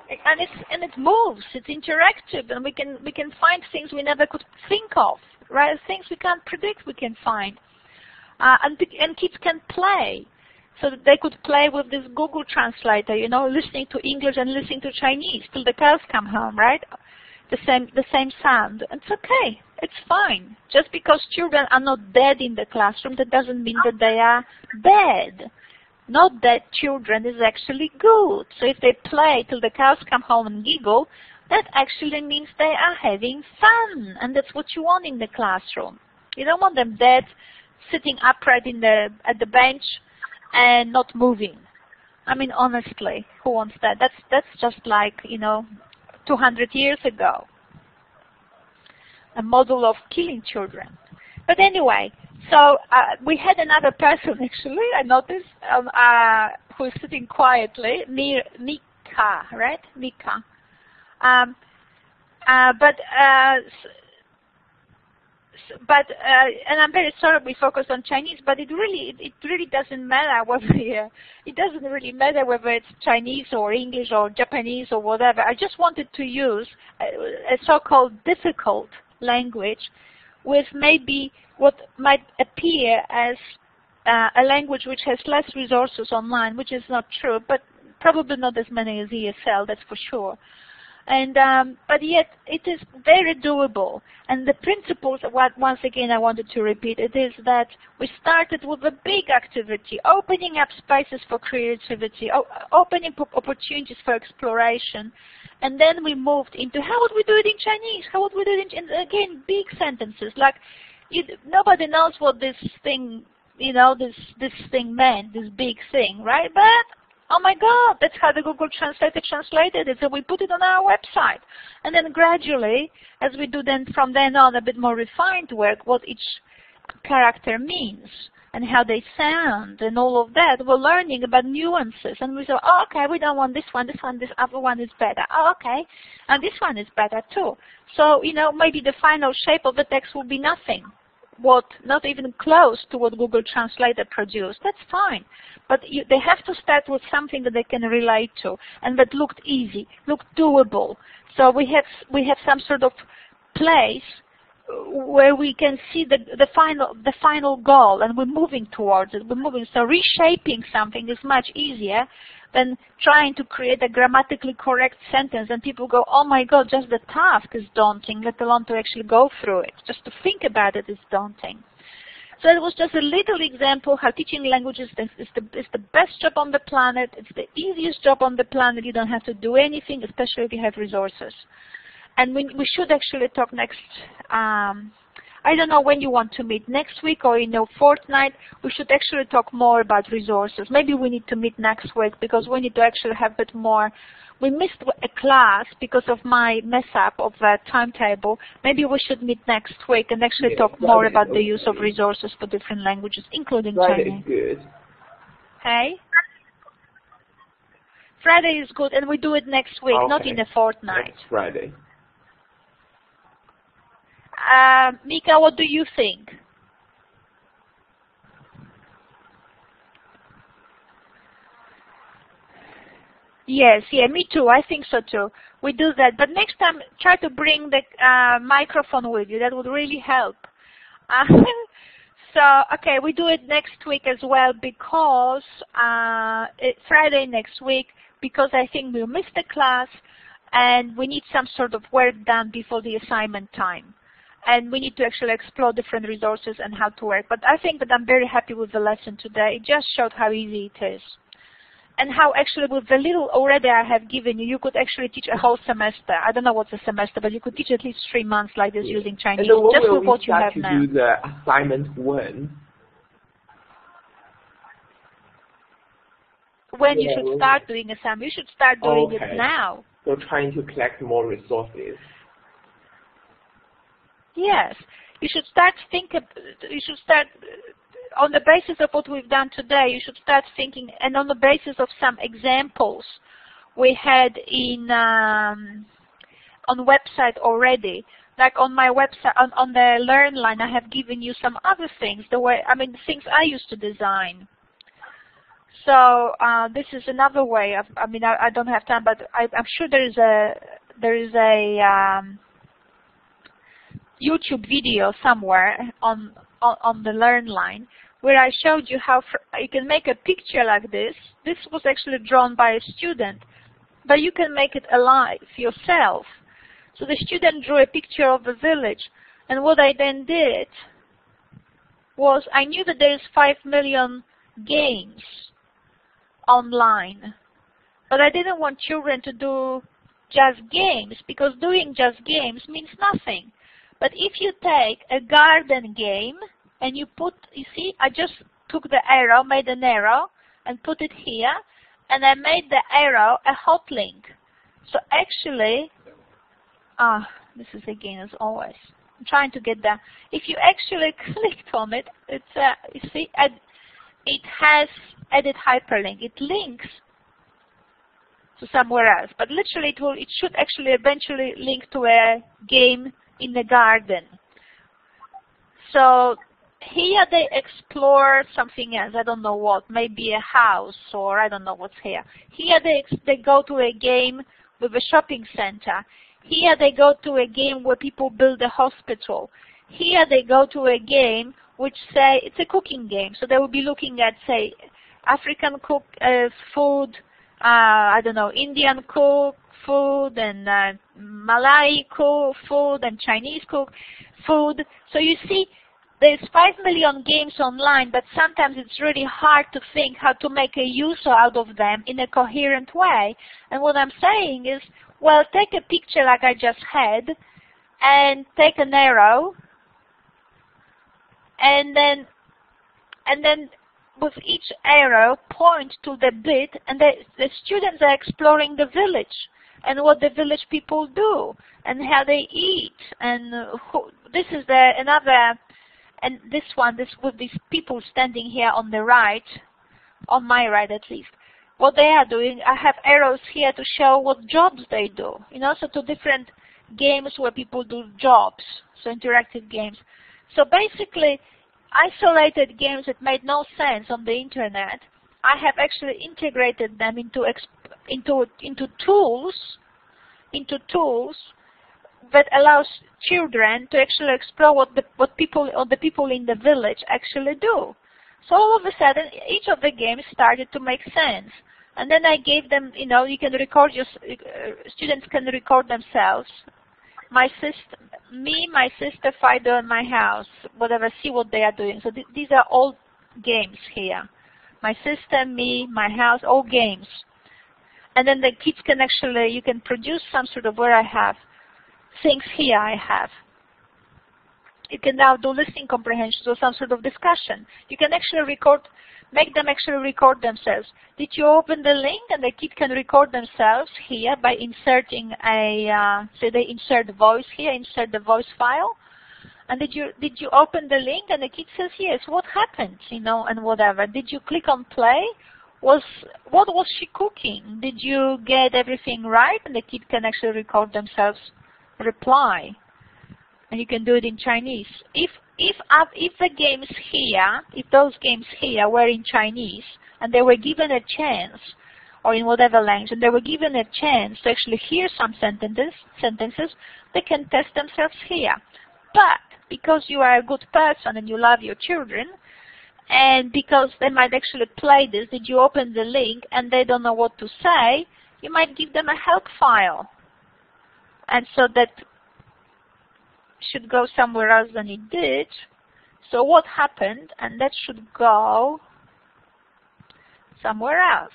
And it moves. It's interactive, and we can find things we never could think of. Right? Things we can't predict, we can find. And kids can play. So that they could play with this Google translator, you know, listening to English and listening to Chinese till the cows come home, right? The same sound. It's okay. It's fine. Just because children are not dead in the classroom, that doesn't mean that they are bad. Not dead children is actually good. So if they play till the cows come home and giggle, that actually means they are having fun, and that's what you want in the classroom. You don't want them dead, sitting upright at the bench and not moving. I mean, honestly, who wants that? That's just like, you know, 200 years ago. A model of killing children. But anyway, so we had another person, actually, I noticed, who is sitting quietly, Mika, right? Mika. And I'm very sorry we focused on Chinese, but it really doesn't matter whether it doesn't really matter whether it's Chinese or English or Japanese or whatever. I just wanted to use a so-called difficult language with maybe what might appear as a language which has less resources online, which is not true, but probably not as many as ESL, that's for sure. And but yet it is very doable. And the principles, once again I wanted to repeat, it is that we started with a big activity, opening up spaces for creativity, opening opportunities for exploration, and then we moved into how would we do it in Chinese? How would we do it in, again, big sentences like nobody knows what this thing, you know, this thing meant, this big thing, right? But oh my God, that's how the Google Translator translated it, so we put it on our website. And then gradually, as we do then from then on a bit more refined work, what each character means and how they sound and all of that, we're learning about nuances. And we say, oh, okay, we don't want this other one is better. Oh, okay, and this one is better too. So, you know, maybe the final shape of the text will be nothing. Not even close to what Google Translator produced. That's fine. But they have to start with something that they can relate to and that looked easy, looked doable. So we have some sort of place where we can see the final goal, and we're moving towards it. We're moving. So reshaping something is much easier than trying to create a grammatically correct sentence, and people go, oh my God, just the task is daunting, let alone to actually go through it. Just to think about it is daunting. So it was just a little example how teaching languages is the best job on the planet. It's the easiest job on the planet. You don't have to do anything, especially if you have resources. And we should actually talk next, I don't know when you want to meet, next week or in a fortnight. We should actually talk more about resources. Maybe we need to meet next week because we need to actually have a bit more. We missed a class because of my mess up of the timetable. Maybe we should meet next week and actually talk more about the use of resources for different languages, including Chinese. Friday is good. Hey? Friday is good, and we do it next week, Okay. not in a fortnight. Next Friday. Mika, what do you think? Yes, yeah, me too. I think so too. We do that, but next time try to bring the microphone with you. That would really help. So, okay, we do it next week as well because it's Friday next week because I think we'll miss the class and we need some sort of work done before the assignment time. And we need to actually explore different resources and how to work. But I think that I'm very happy with the lesson today. It just showed how easy it is. And how actually with the little already I have given you, you could actually teach a whole semester. I don't know what's a semester, but you could teach at least 3 months like this using Chinese, just with what you have now. And do the assignment when? When you should start doing assignment. You should start doing it now. So trying to collect more resources. Yes. You should start on the basis of what we've done today, you should start thinking, and on the basis of some examples we had in on website already. Like on my website, on the Learn line, I have given you some other things. Things I used to design. So this is another way. I don't have time, but I'm sure there is a YouTube video somewhere on the Learn line where I showed you how you can make a picture like this. This was actually drawn by a student, but you can make it alive yourself. So the student drew a picture of a village, and what I then did was I knew that there is 5 million games online, but I didn't want children to do just games because doing just games means nothing. But if you take a garden game and you see, I just took the arrow, made an arrow, and put it here, and I made the arrow a hot link. So actually, this is again as always. I'm trying to get that. If you actually clicked on it, it's you see, it has added hyperlink. It links to somewhere else, but literally it should actually eventually link to a game in the garden. So here they explore something else. I don't know what, maybe a house, or I don't know what's here. Here they go to a game with a shopping center. Here they go to a game where people build a hospital. Here they go to a game which say it's a cooking game. So they will be looking at, say, African food, I don't know, Indian food, and Malay food, and Chinese food. So you see, there's 5 million games online, but sometimes it's really hard to think how to make a use out of them in a coherent way. And what I'm saying is, well, take a picture like I just had, and take an arrow, and then with each arrow point to the bit, and the students are exploring the village and what the village people do and how they eat, and this is another. And this with these people standing here on the right, on my right at least, what they are doing, I have arrows here to show what jobs they do. So to different games where people do jobs, so interactive games. So basically, isolated games that made no sense on the internet, I have actually integrated them into tools that allows children to actually explore what the people in the village actually do. So all of a sudden, each of the games started to make sense. And then I gave them, you can record students can record themselves my sister, me, my sister, Fido, and my house, whatever, see what they are doing. So these are all games here. My sister, me, my house, all games. And then the kids can actually, you can produce some sort of where I have things here I have. You can now do listening comprehensions or some sort of discussion. You can actually record, make them actually record themselves. Did you open the link? And the kid can record themselves here by inserting a, so they insert voice here, insert the voice file. And did you open the link? And the kid says yes. What happened? You know, and whatever. Did you click on play? What was she cooking? Did you get everything right? And the kid can actually record themselves reply. And you can do it in Chinese. If the games here, if those games here were in Chinese and they were given a chance, or in whatever language, and they were given a chance to actually hear some sentences, they can test themselves here. But because you are a good person and you love your children, and because they might actually play this, did you open the link and they don't know what to say, you might give them a help file. And so that should go somewhere else than it did. So what happened? And that should go somewhere else.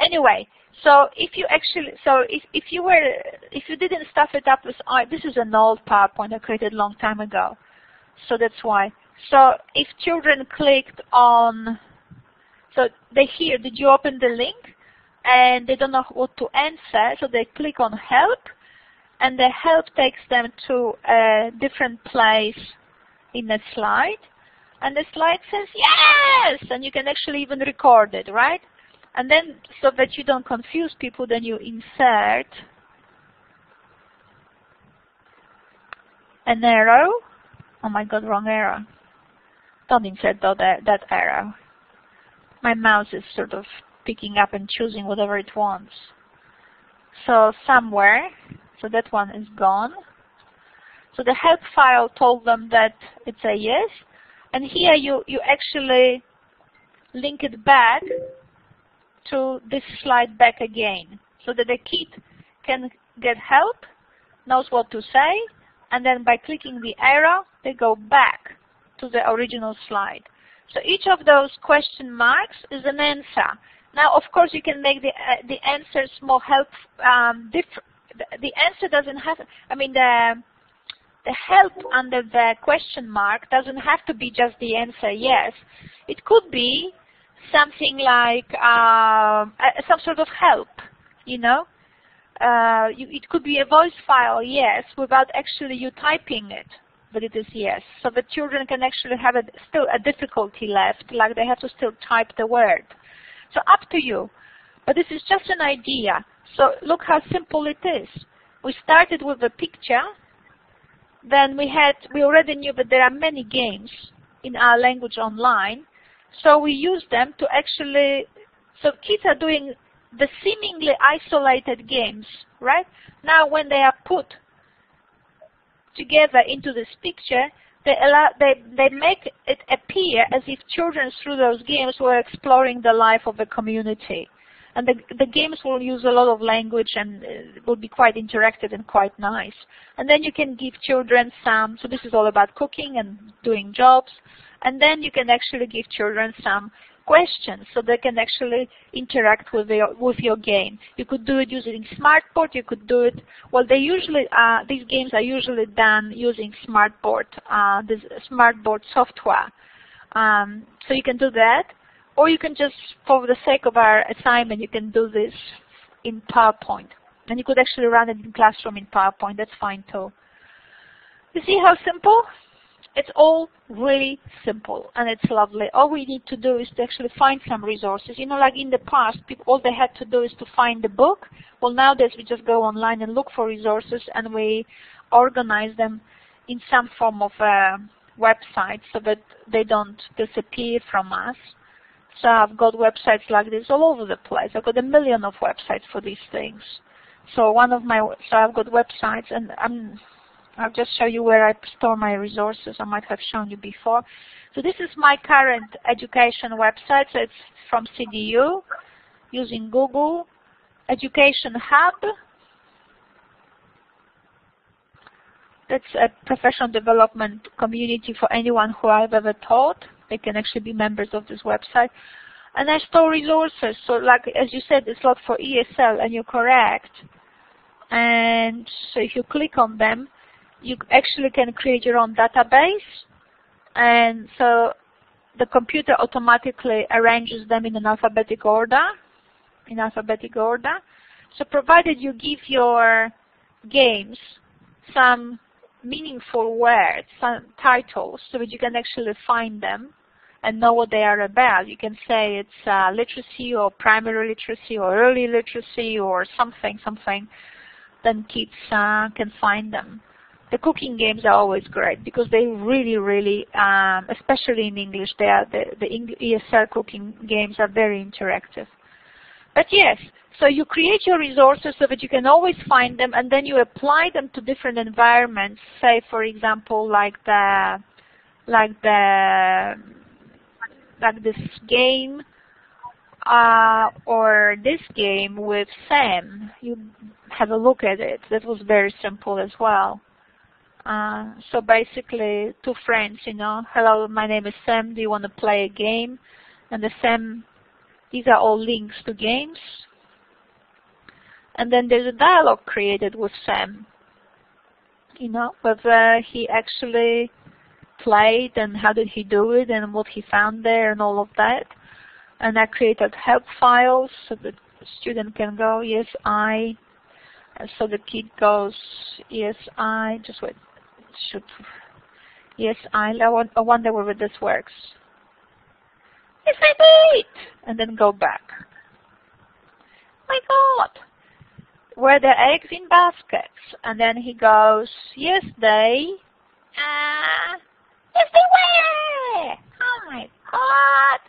Anyway, so if you actually, so if you didn't stuff it up with, this is an old PowerPoint I created a long time ago. So that's why. So if children clicked on, so they hear, did you open the link? And they don't know what to answer, so they click on help. And the help takes them to a different place in the slide. And the slide says, yes! And you can actually even record it, right? And then, so that you don't confuse people, then you insert an arrow. Oh my God, wrong arrow. Don't insert that arrow. My mouse is sort of picking up and choosing whatever it wants. So somewhere, so that one is gone. So the help file told them that it's a yes. And here you actually link it back to this slide back again. So that the kid can get help, knows what to say, and then by clicking the arrow, they go back to the original slide. So each of those question marks is an answer. Now, of course, you can make the answers more help. The answer doesn't have, I mean, the help under the question mark doesn't have to be just the answer yes. It could be something like some sort of help, you know. It could be a voice file, yes, without actually you typing it, but it is yes. So the children can actually have still a difficulty left, like they have to still type the word. So up to you. But this is just an idea. So look how simple it is. We started with a picture. Then we already knew that there are many games in our language online. So we use them to actually, so kids are doing the seemingly isolated games, right? Now when they are put together into this picture, they make it appear as if children through those games were exploring the life of the community. And the games will use a lot of language and will be quite interactive and quite nice. And then you can give children some, so this is all about cooking and doing jobs. And then you can actually give children some questions so they can actually interact with your game. You could do it using Smartboard. You could do it, well, they usually, these games are usually done using Smartboard, this Smartboard software. So you can do that. Or you can just, for the sake of our assignment, you can do this in PowerPoint. And you could actually run it in Classroom in PowerPoint. That's fine too. You see how simple? It's all really simple and it's lovely. All we need to do is to actually find some resources. You know, like in the past, people, all they had to do is to find the book. Well, nowadays we just go online and look for resources and we organize them in some form of a website so that they don't disappear from us. So I've got websites like this all over the place. I've got a million of websites for these things. So I've got websites, and I'll just show you where I store my resources. I might have shown you before. So this is my current education website. So it's from CDU, using Google, Education Hub. That's a professional development community for anyone who I've ever taught. They can actually be members of this website. And I store resources. So like, as you said, it's not for ESL, and you're correct. And so if you click on them, you actually can create your own database. And so the computer automatically arranges them in an alphabetic order. So provided you give your games some meaningful words, some titles, so that you can actually find them and know what they are about. You can say it's literacy or primary literacy or early literacy or something, then kids can find them. The cooking games are always great because they really, especially in English, the ESL cooking games are very interactive. But yes, so you create your resources so that you can always find them, and then you apply them to different environments. Say, for example, like this game or this game with Sam. You have a look at it. That was very simple as well. So basically, two friends, hello, my name is Sam. Do you want to play a game? And the Sam. These are all links to games. And then there's a dialogue created with Sam, whether he actually played and how did he do it and what he found there and all of that. And I created help files so the student can go, yes, I. And so the kid goes, yes, I. Just wait. Yes, I wonder whether this works. Yes, I did! And then go back. My God! Were there eggs in baskets? And then he goes, yes, they. Yes, they were! Oh my God!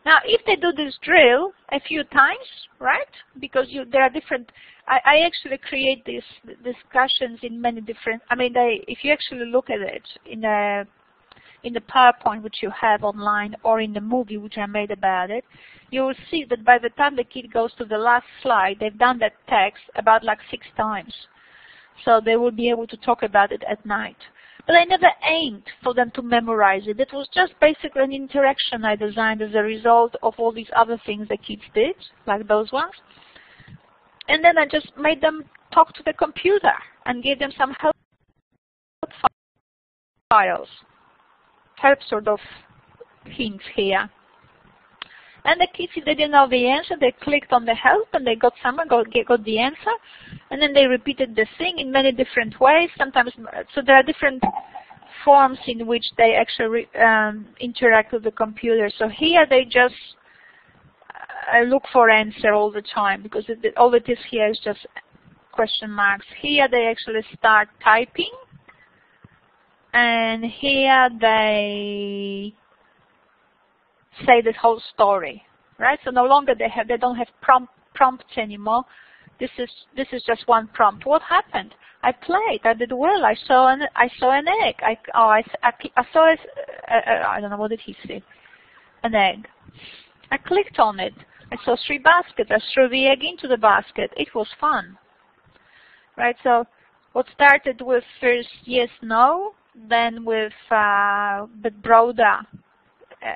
Now, if they do this drill a few times, right? Because there are different. I actually create these discussions in many different. If you actually look at it in the PowerPoint which you have online or in the movie which I made about it, you will see that by the time the kid goes to the last slide, they've done that text about like 6 times. So they will be able to talk about it at night. But I never aimed for them to memorize it. It was just basically an interaction I designed as a result of all these other things the kids did, like those ones. And then I just made them talk to the computer and gave them some help files. Help sort of hints here. And the kids, if they didn't know the answer, they clicked on the help and they got the answer. And then they repeated the thing in many different ways. Sometimes, so there are different forms in which they actually interact with the computer. So here they just look for answer all the time because all it is here is just question marks. Here they actually start typing. And here they say this whole story, right? So no longer they don't have prompts anymore. This is just one prompt. What happened? I played. I did well. I saw an egg. I saw I don't know, what did he say? An egg. I clicked on it. I saw 3 baskets. I threw the egg into the basket. It was fun, right? So what started with first yes, no, then with but broader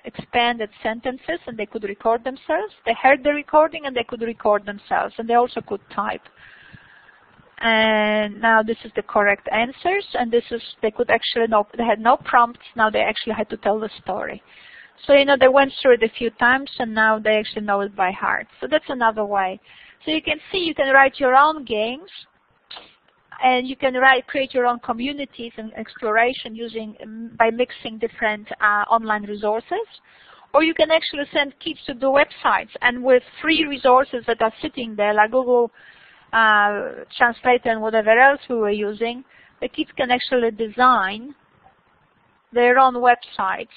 expanded sentences, and they could record themselves. They heard the recording and they could record themselves, and they also could type. And now this is the correct answers, and they could actually know, they had no prompts, now they actually had to tell the story. So, they went through it a few times, and now they actually know it by heart. So that's another way. So you can see you can write your own games, and you can create your own communities and exploration by mixing different online resources. Or you can actually send kids to the websites, and with free resources that are sitting there, like Google Translator and whatever else we were using, the kids can actually design their own websites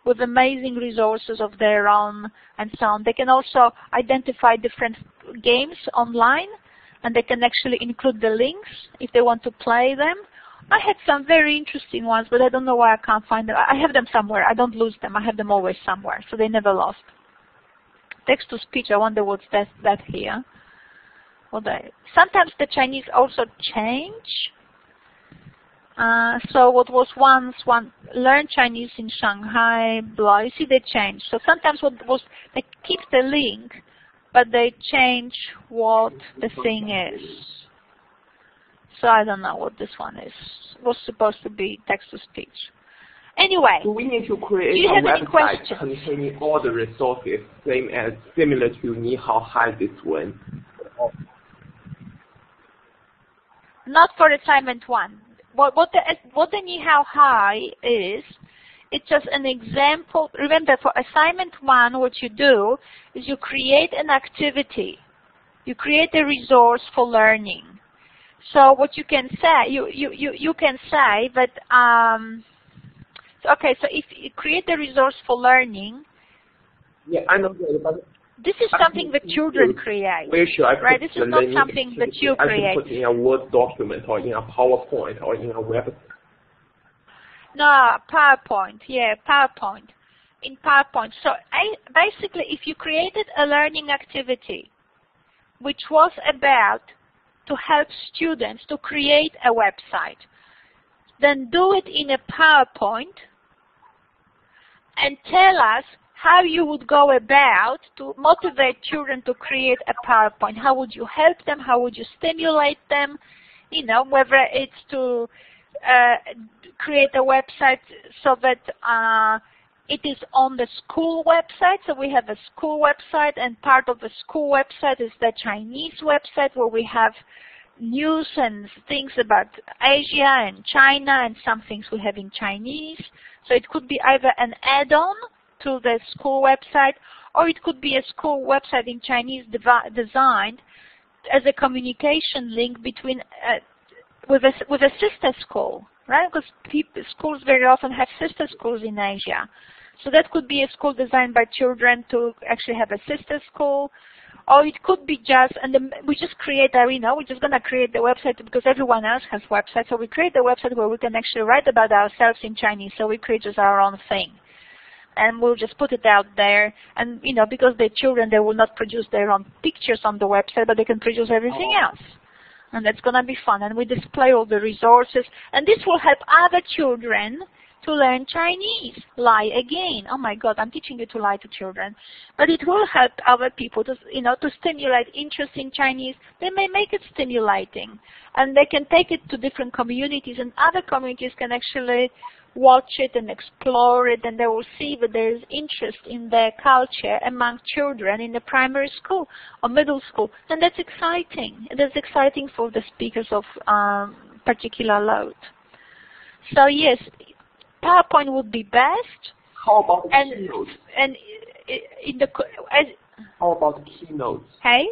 with amazing resources of their own and so on. They can also identify different games online, and they can actually include the links if they want to play them. I had some very interesting ones, but I don't know why I can't find them. I have them somewhere. I don't lose them. I have them always somewhere, so they never lost. Text-to-speech, I wonder what's that here. Sometimes the Chinese also change So what was once learn Chinese in Shanghai, blah, you see they change. So sometimes they keep the link, but they change what the thing is. So I don't know what this one is. It was supposed to be text-to-speech. Anyway, do we need to create do you a have any website questions? containing all the resources, similar to Ni Hao Hai, this one? Not for assignment 1. What the Ni Hao Hai is, it's just an example. Remember, for assignment 1, what you do is you create an activity. You create a resource for learning. So what you can say, you can say that, okay, so if you create a resource for learning, yeah, I know that, but this is something that children create. Where should I put right? This is not learning something activity? that you I create. should put in a Word document or in a PowerPoint or in a website. No, PowerPoint. Yeah, PowerPoint. In PowerPoint. So basically, if you created a learning activity which was about to help students to create a website, then do it in a PowerPoint and tell us how you would go about to motivate children to create a PowerPoint. How would you help them? How would you stimulate them? You know, whether it's to create a website so that it is on the school website. So we have a school website, and part of the school website is the Chinese website where we have news and things about Asia and China, and some things we have in Chinese. So it could be either an add-on to the school website, or it could be a school website in Chinese designed as a communication link between with a sister school, right? Because schools very often have sister schools in Asia. So that could be a school designed by children to actually have a sister school, or it could be just, and we just create we're just going to create the website because everyone else has websites. So we create a website where we can actually write about ourselves in Chinese. So we create just our own thing. And we'll just put it out there. And, because they're children, they will not produce their own pictures on the website, but they can produce everything else. And that's going to be fun. And we display all the resources. And this will help other children to learn Chinese. Lie again. Oh my God, I'm teaching you to lie to children. But it will help other people to, to stimulate interest in Chinese. They may make it stimulating. And they can take it to different communities, and other communities can actually watch it and explore it, and they will see that there is interest in their culture among children in the primary school or middle school. And that's exciting. That's exciting for the speakers of particular load. So yes, PowerPoint would be best. How about keynotes? And in the how about keynotes? Hey?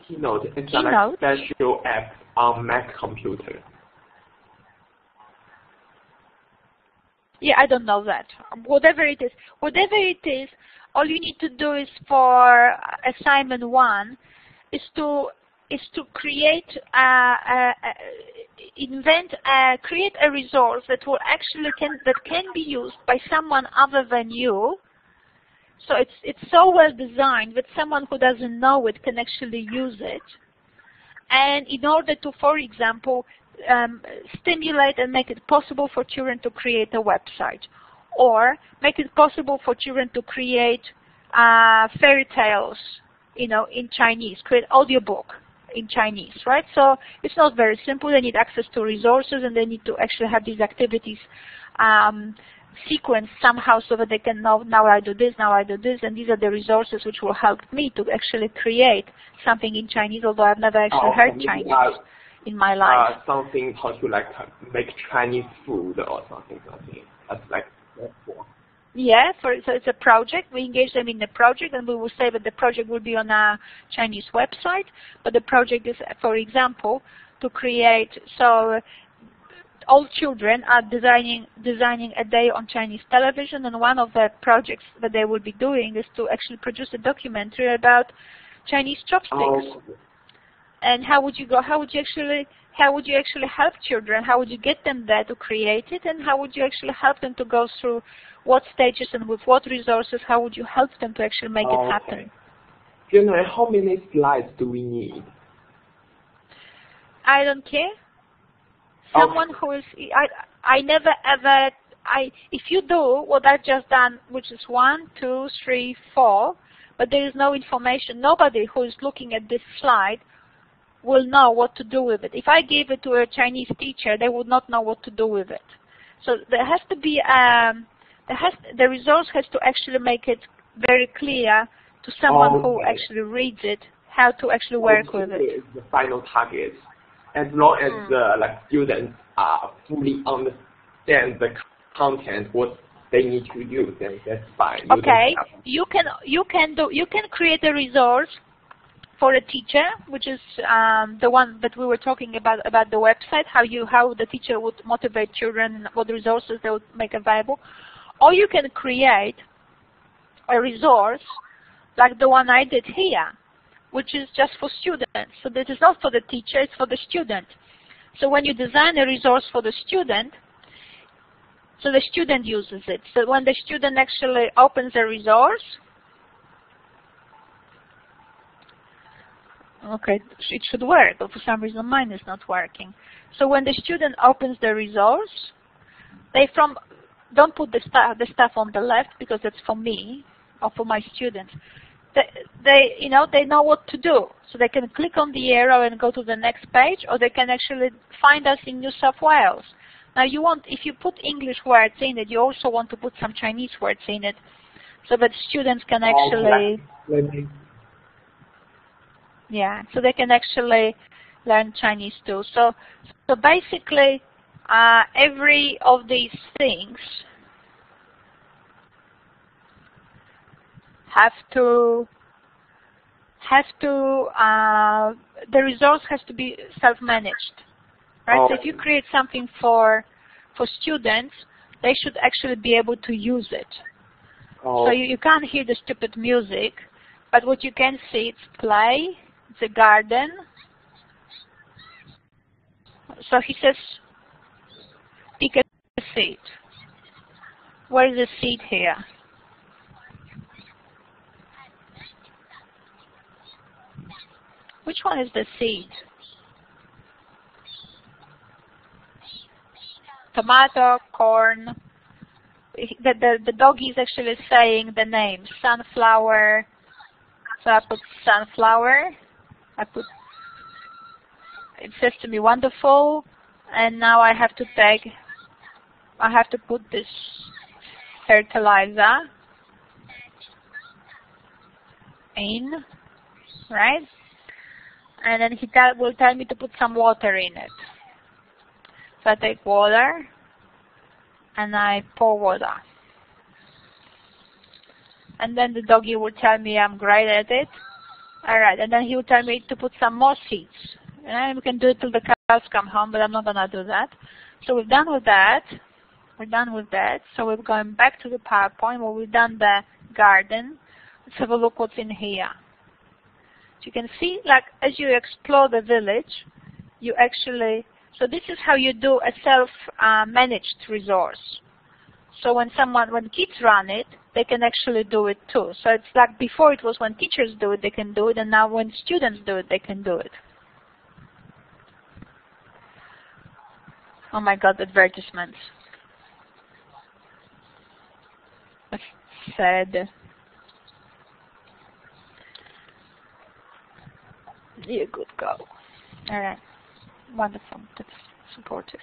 Keynote is like special app on Mac computer. Yeah, I don't know that. Whatever it is, all you need to do is for assignment 1 is to create create a resource that will actually can be used by someone other than you. So it's so well designed that someone who doesn't know it can actually use it. And in order to, for example, stimulate and make it possible for children to create a website, or make it possible for children to create fairy tales, in Chinese, create audiobook in Chinese, right? So it's not very simple. They need access to resources, and they need to actually have these activities sequenced somehow so that they can know, now I do this, now I do this, and these are the resources which will help me to actually create something in Chinese, although I've never actually heard Chinese in my life. Something how to make Chinese food or something. That's like that for. Yeah, so it's a project. We engage them in the project, and we will say that the project will be on a Chinese website. But the project is, for example, to create. So all children are designing a day on Chinese television, and one of the projects that they will be doing is to actually produce a documentary about Chinese chopsticks. And how would you actually help children? How would you get them there to create it? And how would you actually help them to go through what stages and with what resources? How would you help them to actually make it happen? Generally, how many slides do we need? I don't care. Someone who is, I never ever, if you do what I've just done, which is 1, 2, 3, 4, but there is no information, nobody who is looking at this slide will know what to do with it. If I gave it to a Chinese teacher, they would not know what to do with it. So there has to be, the resource has to actually make it very clear to someone who actually reads it, how to actually work with it. Is the final target. As long as the students fully understand the content, what they need to use, then that's fine. Okay, you can create a resource for a teacher, which is the one that we were talking about the website, how the teacher would motivate children, what resources they would make available. Or you can create a resource like the one I did here, which is just for students. So this is not for the teacher, it's for the student. So when you design a resource for the student, so the student uses it. So when the student actually opens a resource, okay, it should work, but for some reason mine is not working. So when the student opens the resource, don't put the stuff on the left because it's for me or for my students. They know what to do. So they can click on the arrow and go to the next page, or they can actually find us in New South Wales. Now if you put English words in it, you also want to put some Chinese words in it, so that students can actually, so they can actually learn Chinese too. So basically, every of these things the resource has to be self-managed, right? So if you create something for students, they should actually be able to use it. So you can't hear the stupid music, but what you can see, it's play, it's a garden. So he says, pick a seed. Where is the seed here? Which one is the seed? Tomato, corn. The doggy is actually saying the name. Sunflower. So I put sunflower. It says to me wonderful. And now I have to put this fertilizer in, right? And then he will tell me to put some water in it. So I take water and I pour water. And then the doggy will tell me I'm great at it. All right, and then he will tell me to put some more seeds. And we can do it till the cows come home, but I'm not going to do that. So we're done with that. So we're going back to the PowerPoint where we've done the garden. Let's have a look what's in here. You can see, like, as you explore the village, so this is how you do a self-managed resource. So when kids run it, they can actually do it too. So it's like before it was when teachers do it, they can do it, and now when students do it, they can do it. Oh my God, advertisements. That's sad. You could go. All right. Wonderful. That's supportive.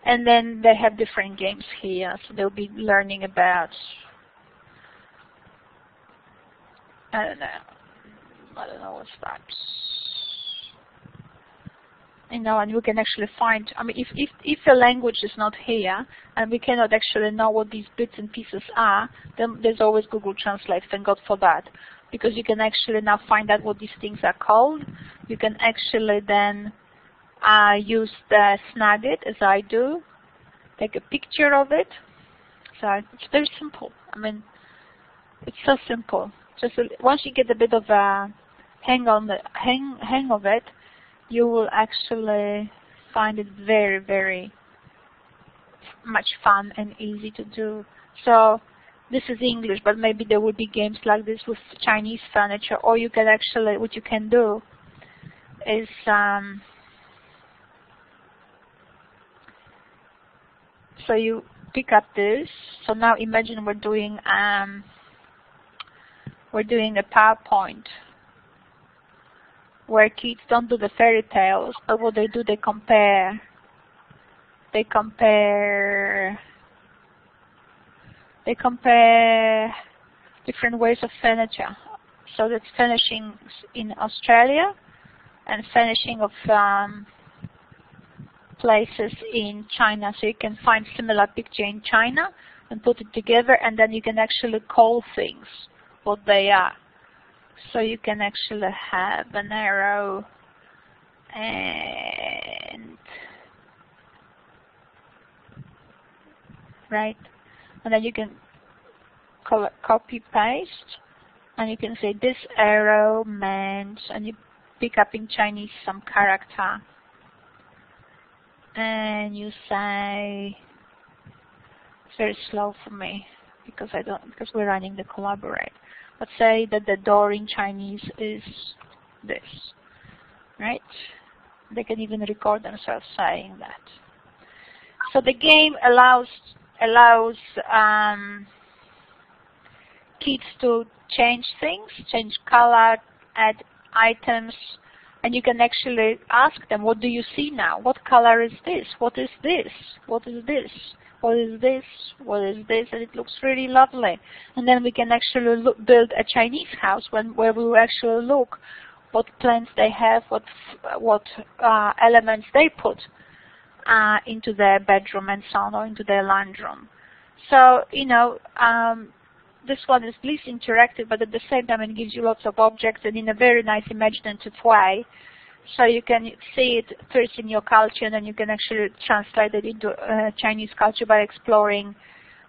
And then they have different games here. So they'll be learning about, I don't know what's that. And we can actually find, if the language is not here, and we cannot actually know what these bits and pieces are, then there's always Google Translate, thank God for that. Because you can actually now find out what these things are called. You can actually then use the Snagit, as I do, take a picture of it. So it's very simple. It's so simple. Just once you get a bit of a hang of it, you will actually find it very, very much fun and easy to do. So this is English, but maybe there will be games like this with Chinese furniture, or you can actually, what you can do is So you pick up this. So now imagine we're doing a PowerPoint where kids don't do the fairy tales, but what they do, they compare. They compare different ways of furniture. So that's furnishing in Australia and furnishing of places in China. So you can find similar picture in China and put it together, and then you can actually call things what they are. So you can actually have an arrow and right, and then you can copy paste, and you can say this arrow meant, and you pick up in Chinese some character, and you say, it's very slow for me because we're running the collaborate. Let's say that the door in Chinese is this, right? They can even record themselves saying that. So the game allows kids to change things, change color, add items, and you can actually ask them, what do you see now? What color is this? What is this? What is this? What is this? What is this? And it looks really lovely. And then we can actually build a Chinese house where we will actually look what plants they have, what elements they put into their bedroom and so on, or into their laundry room. So, you know, this one is least interactive, but at the same time it gives you lots of objects and in a very nice imaginative way. So you can see it first in your culture, and then you can actually translate it into Chinese culture by exploring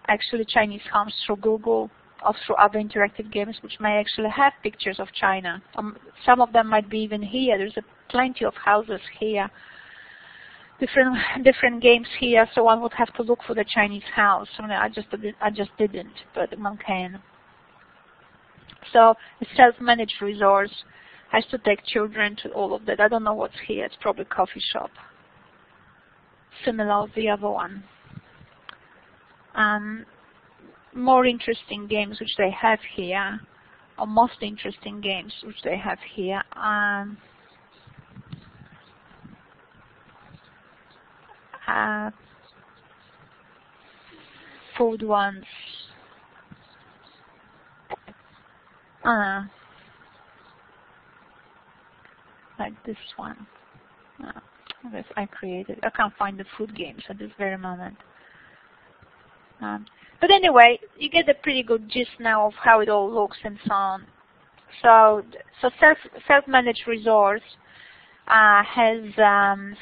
actually Chinese homes through Google or through other interactive games which may actually have pictures of China. Some of them might be even here. There's plenty of houses here. Different games here, so one would have to look for the Chinese house. I mean, I just didn't, but one can. So a self-managed resource has to take children to all of that. I don't know what's here. It's probably coffee shop. Similar to the other one. More interesting games which they have here, or most interesting games which they have here. Food ones. Like this one. I created. I can't find the food games at this very moment. But anyway, you get a pretty good gist now of how it all looks and so on. So self-managed resource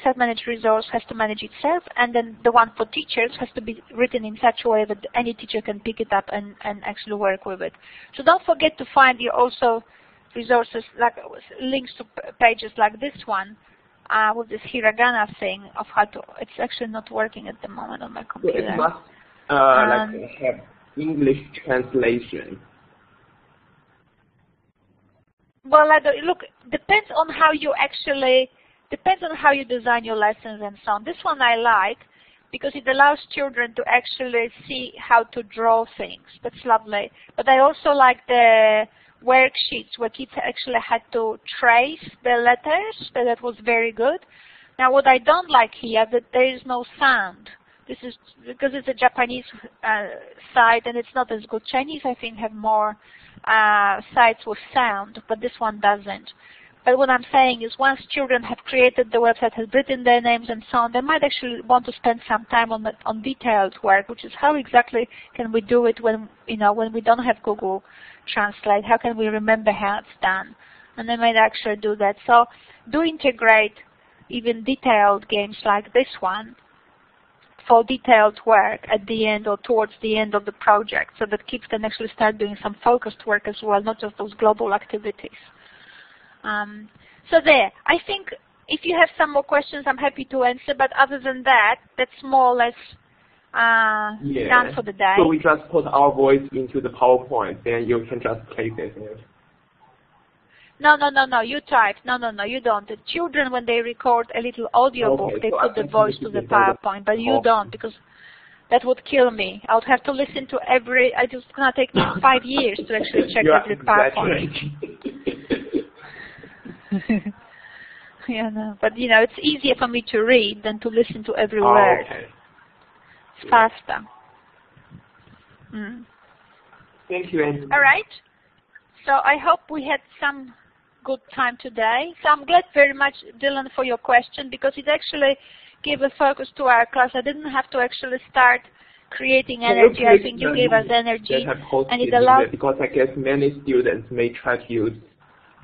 self-managed resource has to manage itself, and then the one for teachers has to be written in such a way that any teacher can pick it up and actually work with it. So don't forget to find your also resources, like links to pages like this one with this hiragana thing of how to. It's actually not working at the moment on my computer. It must like have English translation. Well, look, depends on how you design your lessons and so on. This one I like because it allows children to actually see how to draw things. That's lovely. But I also like the worksheets where kids actually had to trace the letters. That was very good. Now, what I don't like here, that there is no sound. This is because it's a Japanese site and it's not as good. Chinese, I think, have more sites with sound, but this one doesn't. But what I'm saying is once children have created the website, have written their names and so on, they might actually want to spend some time on detailed work, which is how exactly can we do it when we don't have Google Translate? How can we remember how it's done? And they might actually do that. So do integrate even detailed games like this one for detailed work at the end or towards the end of the project, so that kids can actually start doing some focused work as well, not just those global activities. So there, I think if you have some more questions, I'm happy to answer, but other than that, that's more or less done for the day. So we just put our voice into the PowerPoint, then you can just place it in it. No, you type. No, you don't. The children, when they record a little audio book, they put the voice to the PowerPoint, but you don't, because that would kill me. I would have to listen to every. It's gonna take me 5 years to actually check every PowerPoint. Yeah, no. But you know, it's easier for me to read than to listen to every word. Okay. It's faster. Mm. Thank you, Ania. All right. So I hope we had some good time today. So I'm glad very much, Dylan, for your question, because it actually gave a focus to our class. I didn't have to actually start creating energy. I think you gave us energy, and it allowed. Because I guess many students may try to use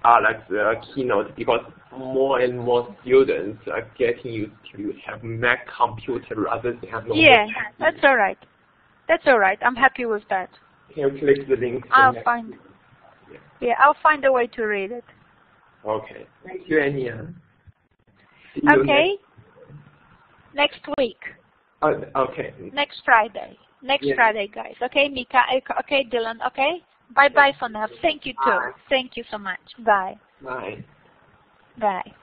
like the keynote, because more and more students are getting used to have Mac computer rather than have normal. Yeah, that's all right. That's all right. I'm happy with that. Can you click the link? I'll find. Yeah, I'll find a way to read it. Okay. Thank you, Ania. Okay. Next week. Okay. Next Friday. Next Friday, guys. Okay, Mika. Okay, Dylan. Okay. Bye-bye for now. Thank you, too. Bye. Thank you so much. Bye. Bye. Bye.